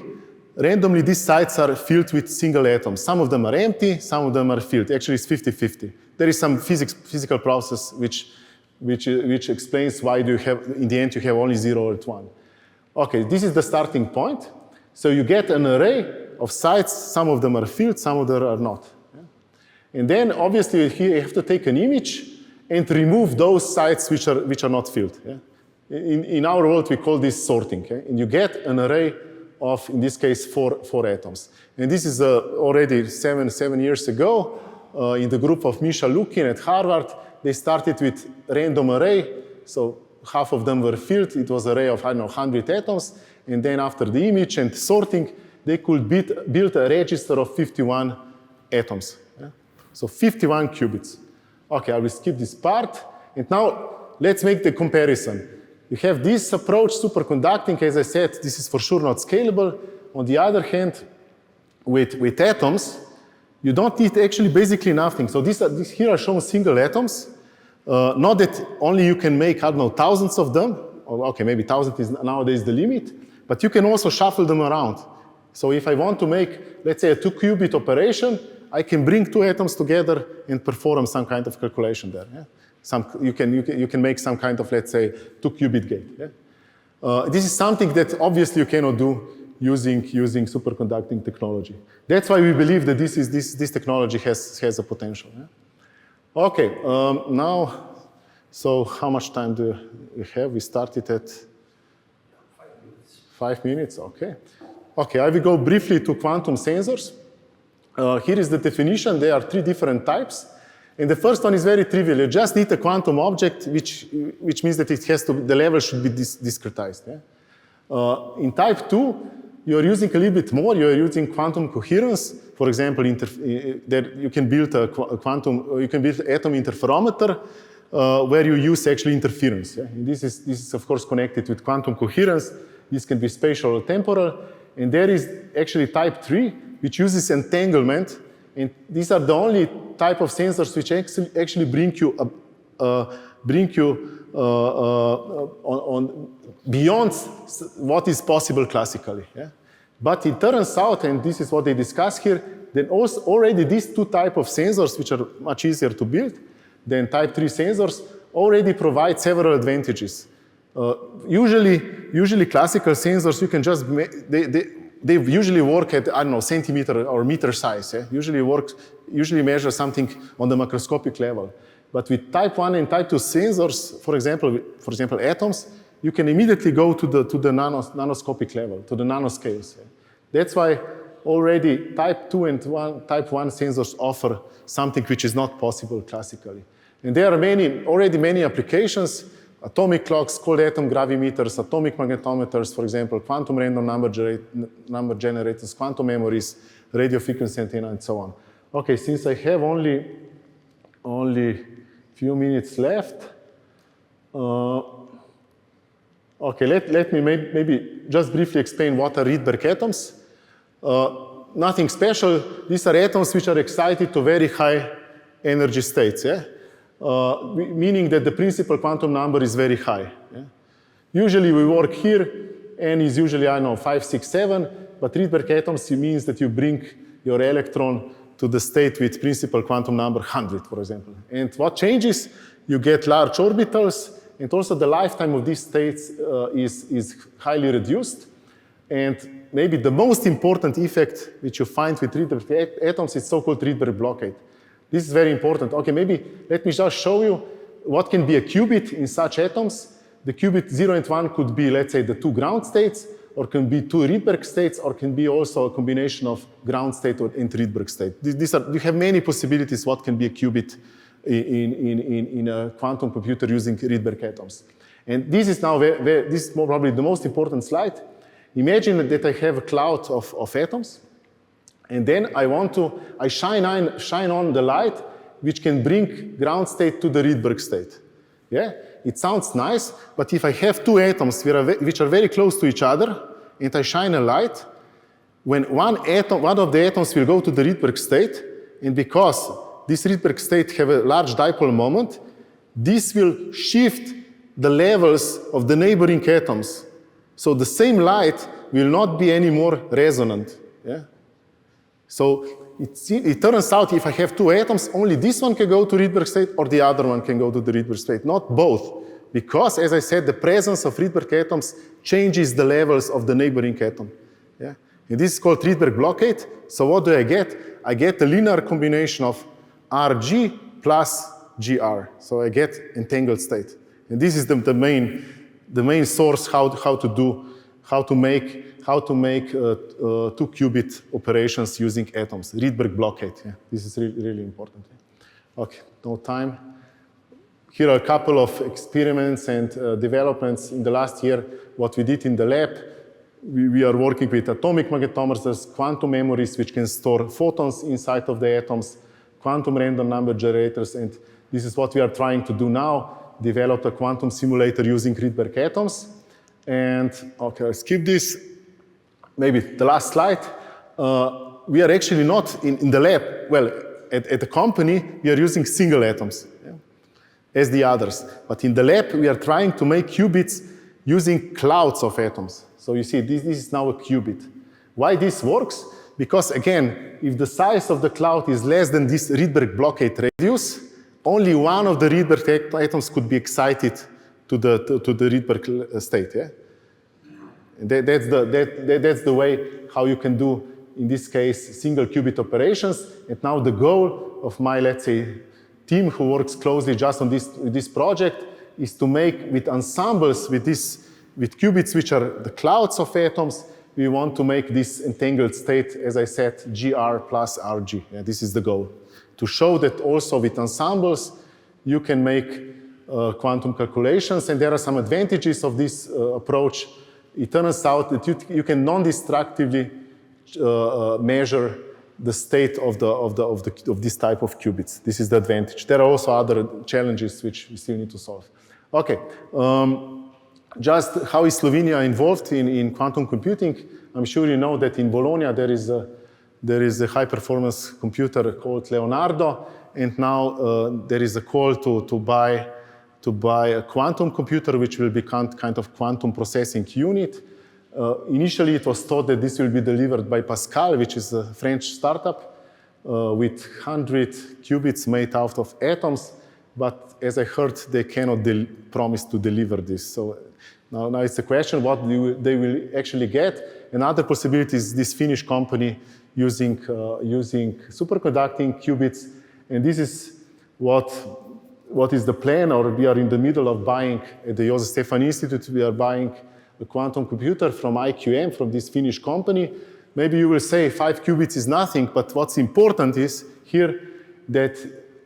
these sites are filled with single atoms. Some of them are empty, some of them are filled. Actually, it's 50-50. There is some physical process which explains why do you have, in the end, you have only 0 or 1. Okay, this is the starting point. So you get an array of sites. Some of them are filled, some of them are not. Yeah? And then, obviously, here you have to take an image and remove those sites which are not filled. Yeah? In our world, we call this sorting. Okay? And you get an array of, in this case, four atoms. And this is already seven years ago in the group of Misha Lukin at Harvard. They started with random array, so half of them were filled. It was an array of, 100 atoms. And then after the image and sorting, they could build a register of 51 atoms. Yeah? So 51 qubits. Okay, I will skip this part. And now let's make the comparison. You have this approach, superconducting. As I said, this is for sure not scalable. On the other hand, with atoms, you don't need actually basically nothing. So these here are shown single atoms. Not that only you can make, thousands of them. Or, okay, maybe 1,000 is nowadays the limit. But you can also shuffle them around. So if I want to make, let's say, a 2-qubit operation, I can bring 2 atoms together and perform some kind of calculation there. Yeah? You can make some kind of, let's say, 2-qubit gate. Yeah? This is something that obviously you cannot do using superconducting technology. That's why we believe that this technology has a potential. Yeah? Okay, now, so how much time do we have? We started at 5 minutes. 5 minutes, okay. Okay, I will go briefly to quantum sensors. Here is the definition. There are 3 different types. And the first one is very trivial. You just need a quantum object, which means that the level should be discretized. Yeah? In type 2, you are using a little bit more. You are using quantum coherence. For example, you can build you can build atom interferometer where you use actually interference. Yeah? And this is of course connected with quantum coherence. This can be spatial or temporal. And there is actually type 3, which uses entanglement. And these are the only type of sensors which actually bring you beyond what is possible classically. Yeah? But it turns out, and this is what they discuss here, that also already these 2 types of sensors, which are much easier to build than type 3 sensors, already provide several advantages. Usually classical sensors, you can just they usually work at, centimeter or meter size. Yeah? Usually measure something on the macroscopic level. But with type 1 and type 2 sensors, for example, atoms, you can immediately go to the nanoscopic level, to the nanoscales. Yeah? That's why already type 2 and type 1 sensors offer something which is not possible classically. And there are already many applications, atomic clocks, cold atom gravimeters, atomic magnetometers, for example, quantum random number generators, quantum memories, radio frequency antenna, and so on. Okay, since I have only few minutes left, okay, let me maybe just briefly explain what are Rydberg atoms. Nothing special. These are atoms which are excited to very high energy states, yeah? Meaning that the principal quantum number is very high. Yeah? Usually we work here, n is usually, I don't know, 5, 6, 7, but Rydberg atoms means that you bring your electron to the state with principal quantum number 100, for example. And what changes? You get large orbitals, and also the lifetime of these states is highly reduced. And maybe the most important effect which you find with Rydberg atoms is so-called Rydberg blockade. This is very important. Okay, maybe let me just show you what can be a qubit in such atoms. The qubit 0 and 1 could be, let's say, the two ground states, or can be two Rydberg states, or can be also a combination of ground state and Rydberg state. You have many possibilities what can be a qubit in a quantum computer using Rydberg atoms. And this is now this is probably the most important slide. Imagine that I have a cloud of atoms, and then I shine on the light which can bring ground state to the Rydberg state. Yeah? It sounds nice, but if I have two atoms which are very close to each other, and I shine a light, when one of the atoms will go to the Rydberg state, and because this Rydberg state have a large dipole moment, this will shift the levels of the neighboring atoms. So the same light will not be any more resonant. Yeah? So it turns out if I have two atoms, only this one can go to Rydberg state or the other one can go to the Rydberg state, not both. Because, as I said, the presence of Rydberg atoms changes the levels of the neighboring atom. Yeah? And this is called Rydberg blockade. So what do I get? I get a linear combination of Rg plus Gr. So I get entangled state. And this is the main source how to make two qubit operations using atoms. Rydberg blockade. Yeah, this is really important. Okay, no time. Here are a couple of experiments and developments in the last year. What we did in the lab, we are working with atomic magnetometers, quantum memories which can store photons inside of the atoms, quantum random number generators, and this is what we are trying to do now. Develop a quantum simulator using Rydberg atoms. And okay, I'll skip this. Maybe the last slide. We are actually not in the lab. Well, at the company, we are using single atoms, yeah, as the others. But in the lab, we are trying to make qubits using clouds of atoms. So you see, this is now a qubit. Why this works? Because again, if the size of the cloud is less than this Rydberg blockade radius, only one of the Rydberg atoms could be excited to the Rydberg state. Yeah? And that's the way how you can do, in this case, single qubit operations. And now the goal of my, let's say, team who works closely just on this project is to make with ensembles, with qubits which are the clouds of atoms, we want to make this entangled state, as I said, Gr plus Rg. Yeah, this is the goal. To show that also with ensembles, you can make quantum calculations, and there are some advantages of this approach. It turns out that you can non-destructively measure the state of this type of qubits. This is the advantage. There are also other challenges which we still need to solve. Okay, just how is Slovenia involved in quantum computing? I'm sure you know that in Bologna there is a high-performance computer called Leonardo, and now there is a call to buy a quantum computer, which will become kind of quantum processing unit. Initially, it was thought that this will be delivered by Pascal, which is a French startup with 100 qubits made out of atoms. But as I heard, they cannot promise to deliver this. So now it's a question what they will actually get. Another possibility is this Finnish company using superconducting qubits. And this is what is the plan, or we are in the middle of buying at the Jožef Stefan Institute, we are buying a quantum computer from IQM, from this Finnish company. Maybe you will say 5 qubits is nothing, but what's important is here that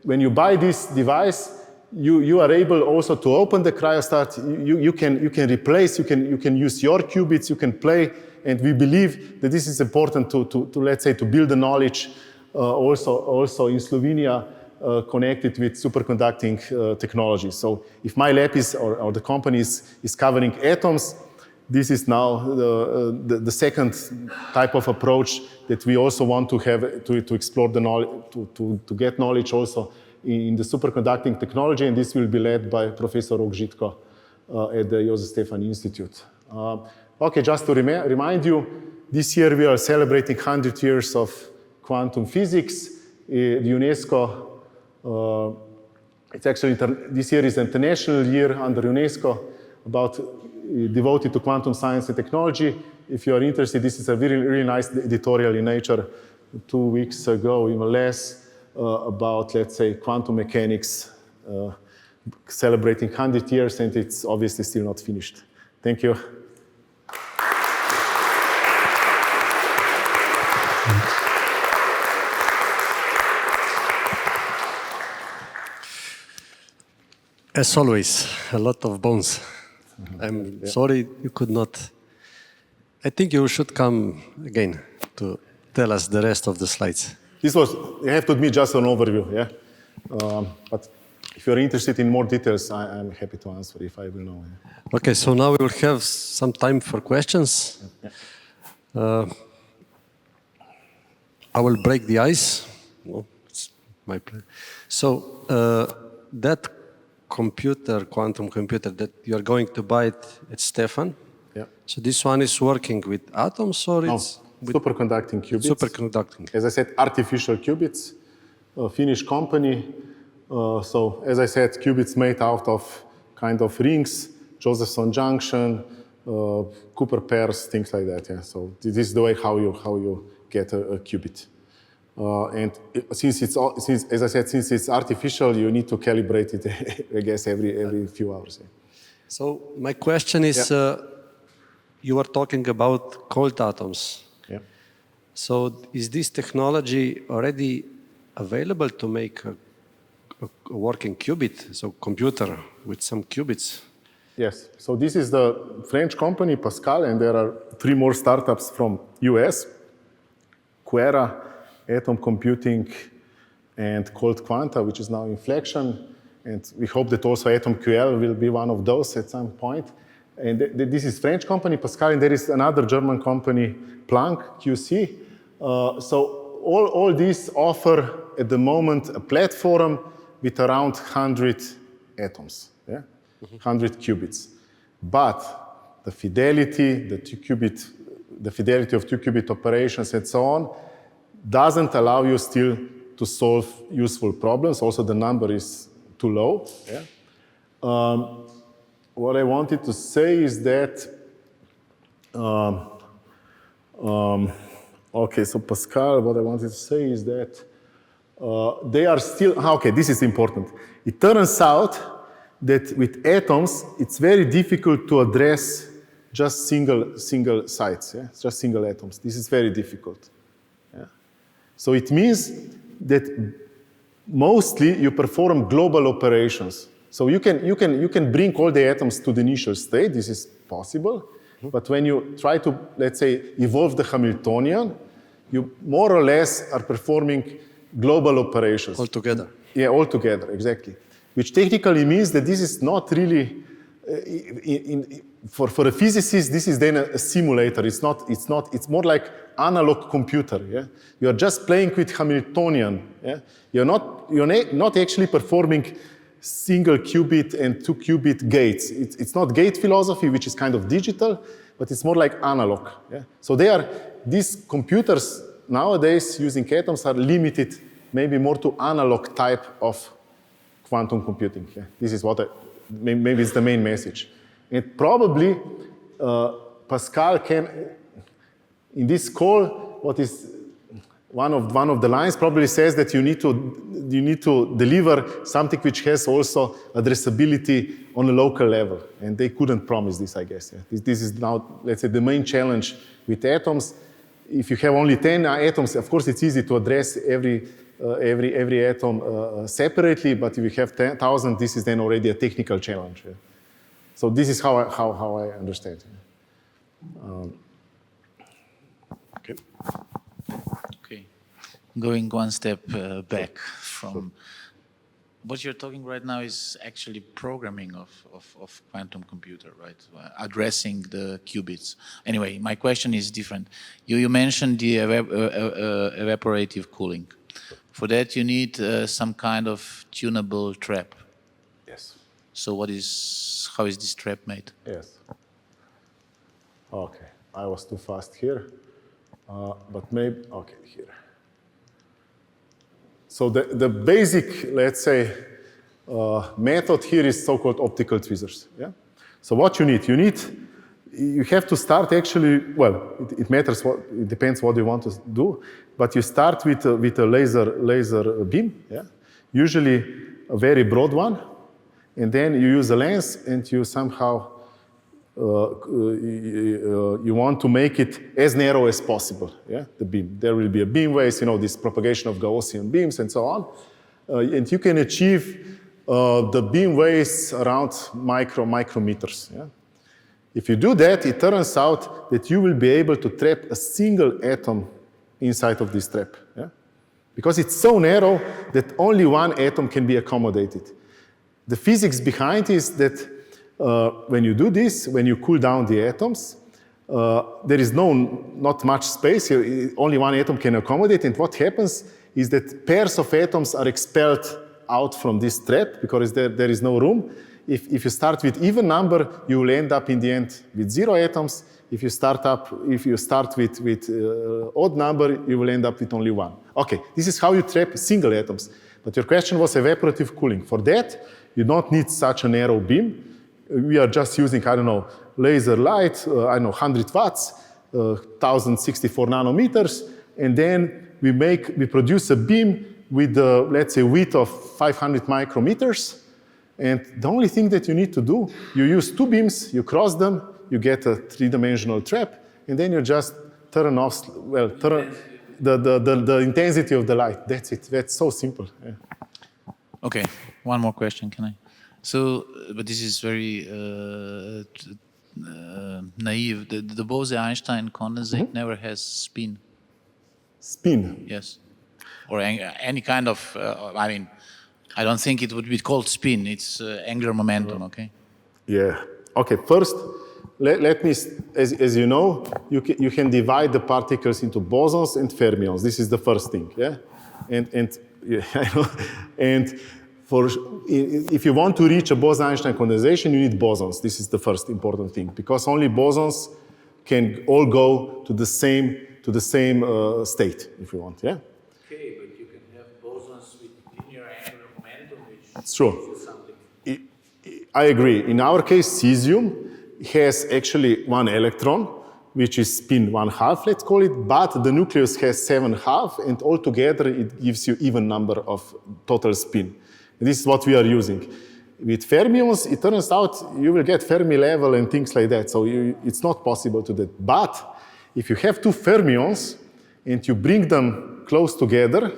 when you buy this device, you are able also to open the cryostat. You can replace, you can use your qubits, you can play, and we believe that this is important to let's say, to build the knowledge also in Slovenia connected with superconducting technology. So if my lab is, or the company is covering atoms, this is now the second type of approach that we also want to have to explore the knowledge, to get knowledge also in the superconducting technology, and this will be led by Professor Rok Žitko at the Jožef Stefan Institute. Okay, just to remind you, this year we are celebrating 100 years of quantum physics. The UNESCO, it's actually, this year is International Year under UNESCO devoted to quantum science and technology. If you are interested, this is a really nice editorial in Nature 2 weeks ago, even less, about, let's say, quantum mechanics, celebrating 100 years, and it's obviously still not finished. Thank you. As always, a lot of bones. I'm sorry you could not. I think you should come again to tell us the rest of the slides. This was, you have to admit, just an overview, yeah? But if you're interested in more details, I'm happy to answer if I will know. Yeah. Okay, so now we will have some time for questions. I will break the ice. No, it's my pleasure. So that quantum computer that you are going to buy it at Stefan. Yeah. So this one is working with atoms, or it's with superconducting qubits. Superconducting. As I said, artificial qubits, a Finnish company. So as I said, qubits made out of kind of rings, Josephson junction, Cooper pairs, things like that. Yeah. So this is the way how you get a qubit. And since as I said, since it's artificial, you need to calibrate it, I guess, every few hours. Yeah. So my question is, you were talking about cold atoms. Yeah. So is this technology already available to make a working qubit, so computer with some qubits? Yes. So this is the French company, Pascal, and there are 3 more startups from US, Quera, Atom Computing, and Cold Quanta, which is now Inflection. And we hope that also Atom QL will be one of those at some point. And this is French company, Pascal, and there is another German company, Planck, QC. So all these offer, at the moment, a platform with around 100 atoms, yeah? 100 qubits. But the fidelity, the fidelity of 2-qubit operations and so on, doesn't allow you still to solve useful problems. Also, the number is too low. Yeah? What I wanted to say is that, okay, so Pascal, what I wanted to say is that they are still, okay, this is important. It turns out that with atoms, it's very difficult to address just single sites, yeah? Just single atoms. This is very difficult. So it means that mostly you perform global operations. So you can bring all the atoms to the initial state. This is possible. But when you try to, let's say, evolve the Hamiltonian, you more or less are performing global operations. All together. Yeah, all together, exactly. Which technically means that this is not really, for a physicist, this is then a simulator. It's more like analog computer. Yeah? You are just playing with Hamiltonian. Yeah? You're not actually performing single qubit and 2-qubit gates. It's not gate philosophy, which is kind of digital, but it's more like analog. Yeah? So these computers nowadays using atoms are limited maybe more to analog type of quantum computing. Yeah? This is maybe it's the main message. And probably Pascal can, in this call, what is one of the lines probably says that you need to deliver something which has also addressability on a local level. And they couldn't promise this, I guess. Yeah. This is now, let's say, the main challenge with atoms. If you have only 10 atoms, of course, it's easy to address every every atom separately, but if you have 10,000, this is then already a technical challenge. Yeah? So this is how I understand. Okay. Okay. Going one step back from what you're talking right now is actually programming of quantum computer, right? Addressing the qubits. Anyway, my question is different. You mentioned the evaporative cooling. For that, you need some kind of tunable trap. Yes. So how is this trap made? Yes. Okay, I was too fast here, but maybe, okay, here. So the basic, let's say, method here is so-called optical tweezers. Yeah. So what you have to start actually. Well, it matters. It depends what you want to do. But you start with a laser beam. Yeah. Usually a very broad one, and then you use a lens, and you somehow you want to make it as narrow as possible, yeah, the beam. There will be a beam waves, this propagation of Gaussian beams and so on. And you can achieve the beam waves around micrometers. Yeah? If you do that, it turns out that you will be able to trap a single atom inside of this trap. Yeah? Because it's so narrow that only one atom can be accommodated. The physics behind is that when you do this, when you cool down the atoms, there is not much space. Only one atom can accommodate. And what happens is that pairs of atoms are expelled out from this trap because there is no room. If you start with even number, you will end up in the end with 0 atoms. If you start with odd number, you will end up with only 1. Okay, this is how you trap single atoms. But your question was evaporative cooling. For that, you don't need such a narrow beam. We are just using, I don't know, laser light, 100 watts, 1064 nanometers, and then we produce a beam with, let's say, width of 500 micrometers. And the only thing that you need to do, you use 2 beams, you cross them, you get a 3-dimensional trap, and then you just turn off, the intensity of the light. That's it. That's so simple. Yeah. Okay, one more question, can I? So, but this is very naive. The Bose-Einstein condensate never has spin. Spin? Yes. Or any kind of, I don't think it would be called spin. It's angular momentum, okay? Yeah. Okay, first, let me, as you know, you can divide the particles into bosons and fermions. This is the first thing, yeah? And if you want to reach a Bose-Einstein condensation, you need bosons. This is the first important thing, because only bosons can all go to the same state, if you want, yeah? Okay, but you can have bosons with linear angular momentum, which it's true. gives you something. I agree. In our case, cesium has actually 1 electron, which is spin 1/2, let's call it, but the nucleus has 7/2, and altogether it gives you even number of total spin. This is what we are using. With fermions, it turns out you will get Fermi level and things like that, so it's not possible to do that. But if you have 2 fermions and you bring them close together,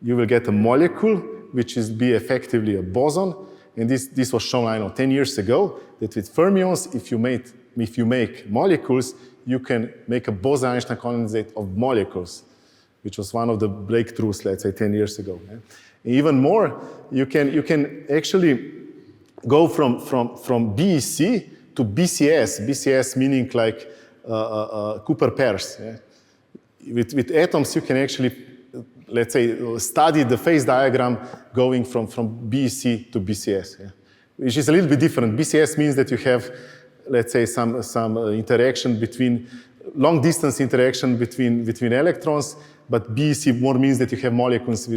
you will get a molecule, which is effectively a boson. And this was shown, 10 years ago, that with fermions, if you make molecules, you can make a Bose-Einstein condensate of molecules, which was one of the breakthroughs, let's say, 10 years ago. Yeah? Even more, you can actually go from BEC to BCS. BCS meaning like Cooper pairs. Yeah? With atoms, you can actually, let's say, study the phase diagram going from BEC to BCS, yeah? Which is a little bit different. BCS means that you have, let's say, some interaction between, long distance interaction between electrons, but BEC more means that you have molecules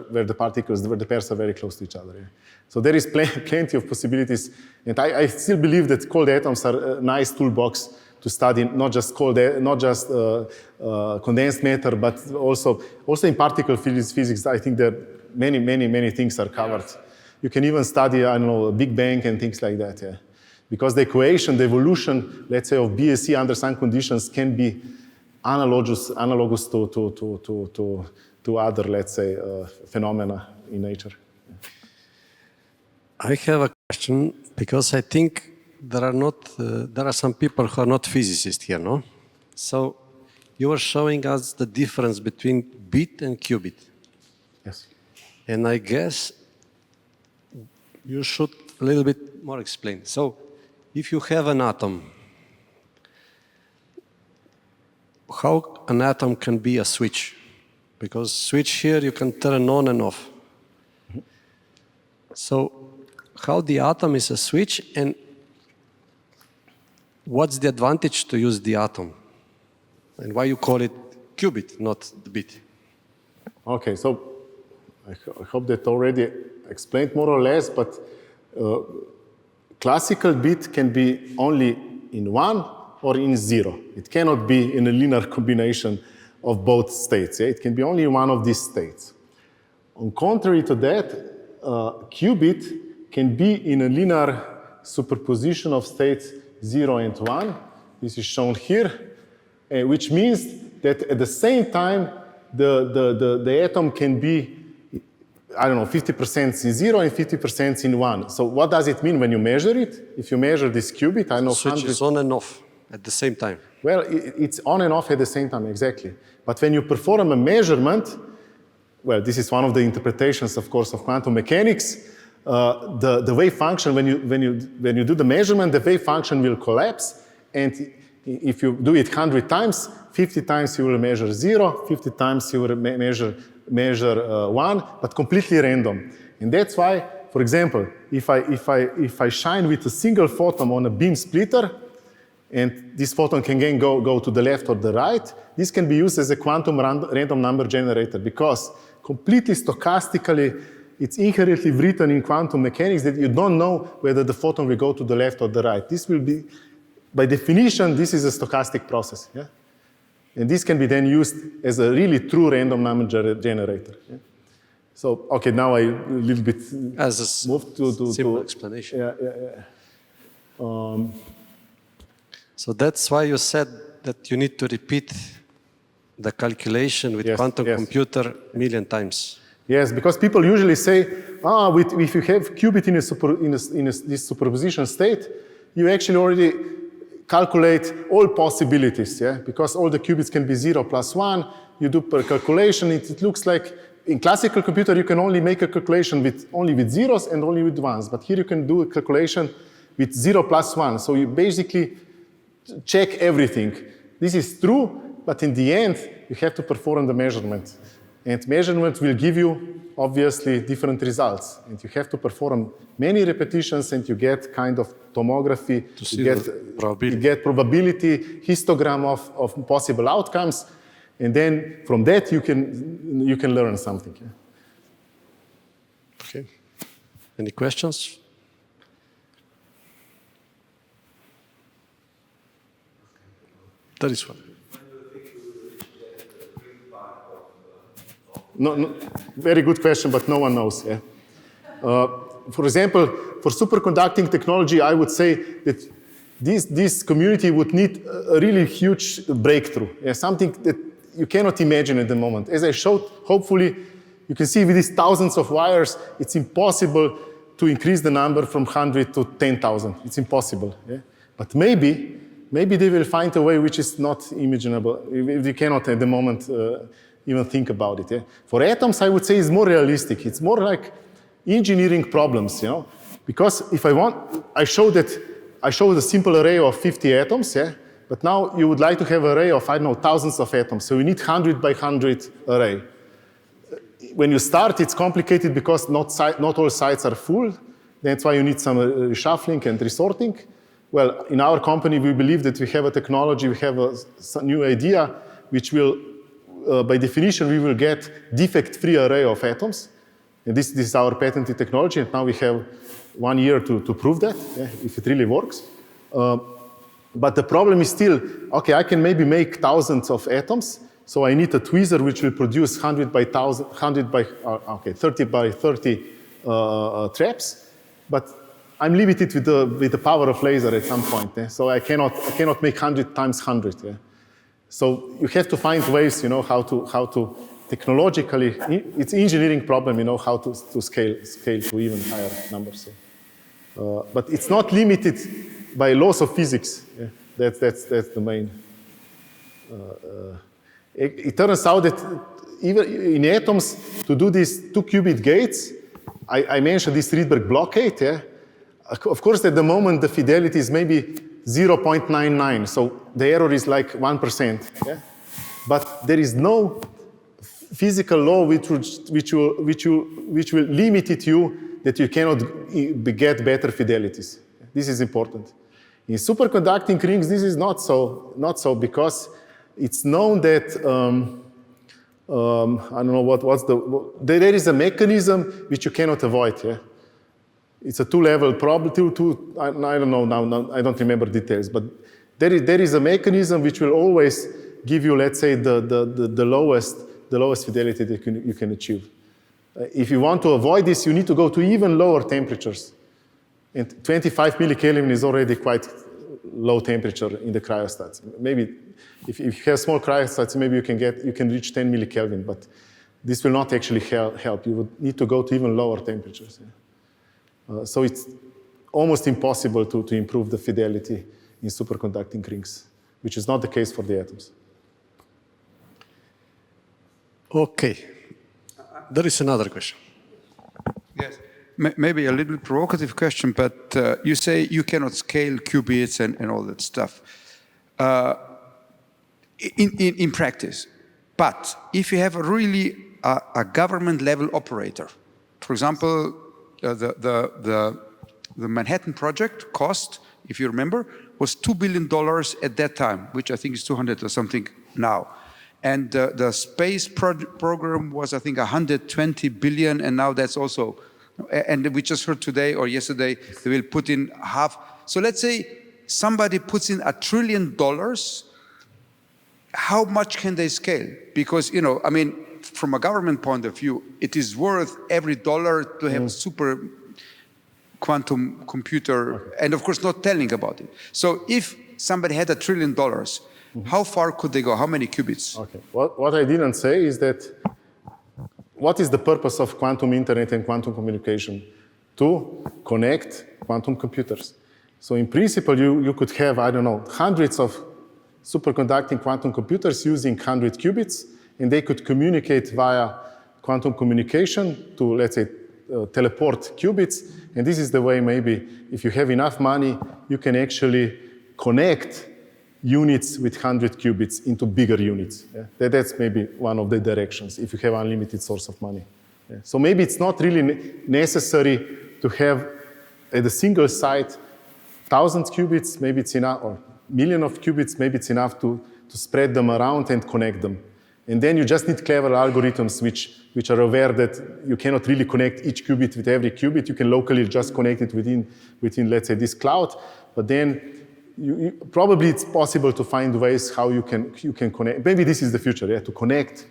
where the pairs are very close to each other. Yeah? So there is plenty of possibilities, and I still believe that cold atoms are a nice toolbox to study not just condensed matter, but also in particle physics. I think that many things are covered. You can even study, a Big Bang and things like that. Yeah? Because the equation, the evolution, let's say, of BEC under some conditions can be analogous to other, let's say, phenomena in nature. I have a question because I think there are some people who are not physicists here, no? So you were showing us the difference between bit and qubit. Yes. And I guess you should a little bit more explain. So if you have an atom, how an atom can be a switch? Because switch here you can turn on and off. So how the atom is a switch, and what's the advantage to use the atom? And why you call it qubit, not the bit? Okay, so I hope that already explained more or less, but classical bit can be only in 1 or in 0. It cannot be in a linear combination of both states. Yeah? It can be only in one of these states. On contrary to that, qubit can be in a linear superposition of states 0 and 1. This is shown here, which means that at the same time, the atom can be, I don't know, 50% in 0 and 50% in 1. So what does it mean when you measure it? If you measure this qubit, I know switch is on and off at the same time. Well, it's on and off at the same time, exactly. But when you perform a measurement, well, this is one of the interpretations, of course, of quantum mechanics. The wave function, when you do the measurement, the wave function will collapse. And if you do it 100 times, 50 times you will measure 0, 50 times you will measure 1, but completely random. And that's why, for example, if I shine with a single photon on a beam splitter, and this photon can again go to the left or the right, this can be used as a quantum random number generator, because completely stochastically, it's inherently written in quantum mechanics that you don't know whether the photon will go to the left or the right. This will be, by definition, this is a stochastic process. Yeah? And this can be then used as a really true random number generator. Yeah? So, okay, now I a little bit as a moved to simple explanation. Yeah. So that's why you said that you need to repeat the calculation with quantum computer a million times. Yes, because people usually say, if you have qubit in this superposition state, you actually already calculate all possibilities, yeah? Because all the qubits can be 0 plus 1. You do per calculation. It looks like in classical computer, you can only make a calculation only with zeros and only with ones. But here you can do a calculation with 0 plus 1. So you basically check everything. This is true, but in the end, you have to perform the measurement. And measurement will give you, obviously, different results. And you have to perform many repetitions, and you get kind of tomography, you get probability, histogram of possible outcomes. And then from that, you can learn something. Yeah? Okay. Any questions? There is one. No, very good question, but no one knows. Yeah? For example, for superconducting technology, I would say that this community would need a really huge breakthrough, something that you cannot imagine at the moment. As I showed, hopefully, you can see with these thousands of wires, it's impossible to increase the number from 100 to 10,000. It's impossible. Yeah? But maybe they will find a way which is not imaginable. If you cannot at the moment even think about it. Yeah? For atoms, I would say it's more realistic. It's more like engineering problems, you know? Because if I showed a simple array of 50 atoms, yeah? But now you would like to have an array of, I don't know, thousands of atoms. So you need 100 by 100 array. When you start, it's complicated because not all sites are full. That's why you need some reshuffling and resorting. Well, in our company, we believe that we have a technology, we have a new idea, which will, by definition, we will get defect-free array of atoms. And this is our patented technology, and now we have 1 year to prove that, if it really works. But the problem is still, okay, I can maybe make thousands of atoms, so I need a tweezer which will produce 30 by 30 traps, but I'm limited with the power of laser at some point, so I cannot make 100 times 100. So you have to find ways, how to technologically, it's an engineering problem, how to scale to even higher numbers. So, but it's not limited by laws of physics. Yeah? That's the main. It turns out that even in atoms, to do these 2-qubit gates, I mentioned this Rydberg blockade. Yeah? Of course, at the moment, the fidelity is maybe 0.99, so the error is like 1%. Yeah? But there is no physical law which will limit it you that you cannot get better fidelities. This is important. In superconducting rings, this is not so because it's known that I don't know there is a mechanism which you cannot avoid. Yeah? It's a two-level problem. I don't know now. I don't remember details, but there is a mechanism which will always give you, let's say, the lowest fidelity that you can achieve. If you want to avoid this, you need to go to even lower temperatures. And 25 millikelvin is already quite low temperature in the cryostats. Maybe if you have small cryostats, maybe you can reach 10 millikelvin, but this will not actually help. You would need to go to even lower temperatures. Yeah. So it's almost impossible to improve the fidelity in superconducting rings, which is not the case for the atoms. Okay. There is another question. Yes. Maybe a little provocative question, but you say you cannot scale qubits and all that stuff in practice. But if you have a government level operator, for example, the Manhattan project cost, if you remember, was $2 billion at that time, which I think is 200 or something now. And the space program was, I think, 120 billion, and now that's also, and we just heard today or yesterday, they will put in half. So let's say somebody puts in $1 trillion, how much can they scale? Because, I mean, from a government point of view, it is worth every dollar to have a super quantum computer, and of course not telling about it. So if somebody had $1 trillion, how far could they go? How many qubits? Okay. What I didn't say is that what is the purpose of quantum internet and quantum communication? To connect quantum computers. So in principle, you could have, I don't know, hundreds of superconducting quantum computers using 100 qubits, and they could communicate via quantum communication to, let's say, teleport qubits. And this is the way, maybe, if you have enough money, you can actually connect units with 100 qubits into bigger units. Yeah? That's maybe one of the directions, if you have unlimited source of money. Yeah? So maybe it's not really necessary to have, at a single site, 1,000 qubits, maybe it's enough, or million of qubits, maybe it's enough to spread them around and connect them. And then you just need clever algorithms which are aware that you cannot really connect each qubit with every qubit. You can locally just connect it within let's say, this cloud. But then probably it's possible to find ways how you can connect. Maybe this is the future, yeah, to connect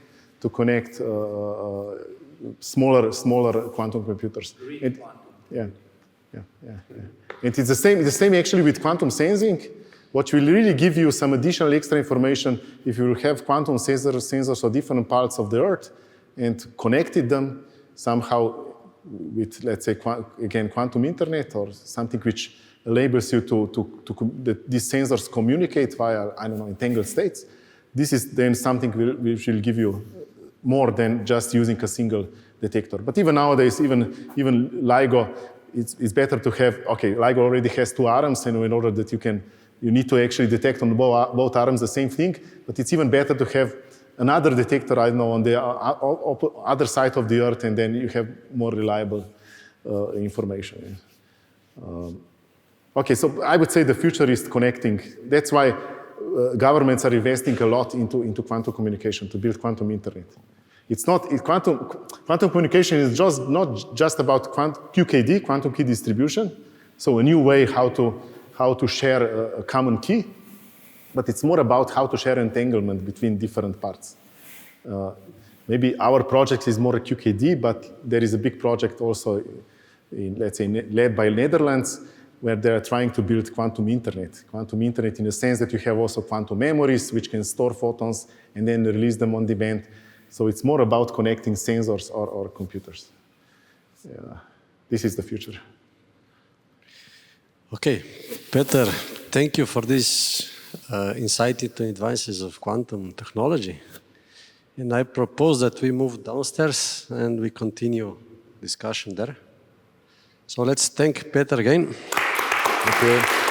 smaller quantum computers. And, yeah. And it's the same actually with quantum sensing, which will really give you some additional extra information if you have quantum sensors of different parts of the Earth and connected them somehow with, let's say, again, quantum internet or something which enables you that these sensors communicate via, I don't know, entangled states. This is then something which will give you more than just using a single detector. But even nowadays, even LIGO, it's better to have, okay, LIGO already has 2 arms, and in order that you need to actually detect on both arms the same thing, but it's even better to have another detector, I don't know, on the other side of the Earth, and then you have more reliable information. Okay, so I would say the future is connecting. That's why governments are investing a lot into quantum communication, to build quantum internet. It's not, quantum communication is not just about QKD, quantum key distribution, so a new way how to share a common key, but it's more about how to share entanglement between different parts. Maybe our project is more a QKD, but there is a big project also, let's say, led by Netherlands, where they are trying to build quantum internet. Quantum internet in the sense that you have also quantum memories, which can store photons and then release them on demand. So it's more about connecting sensors or computers. Yeah. This is the future. Okay, Peter, thank you for this insight into advances of quantum technology. And I propose that we move downstairs and we continue discussion there. So let's thank Peter again. Thank you.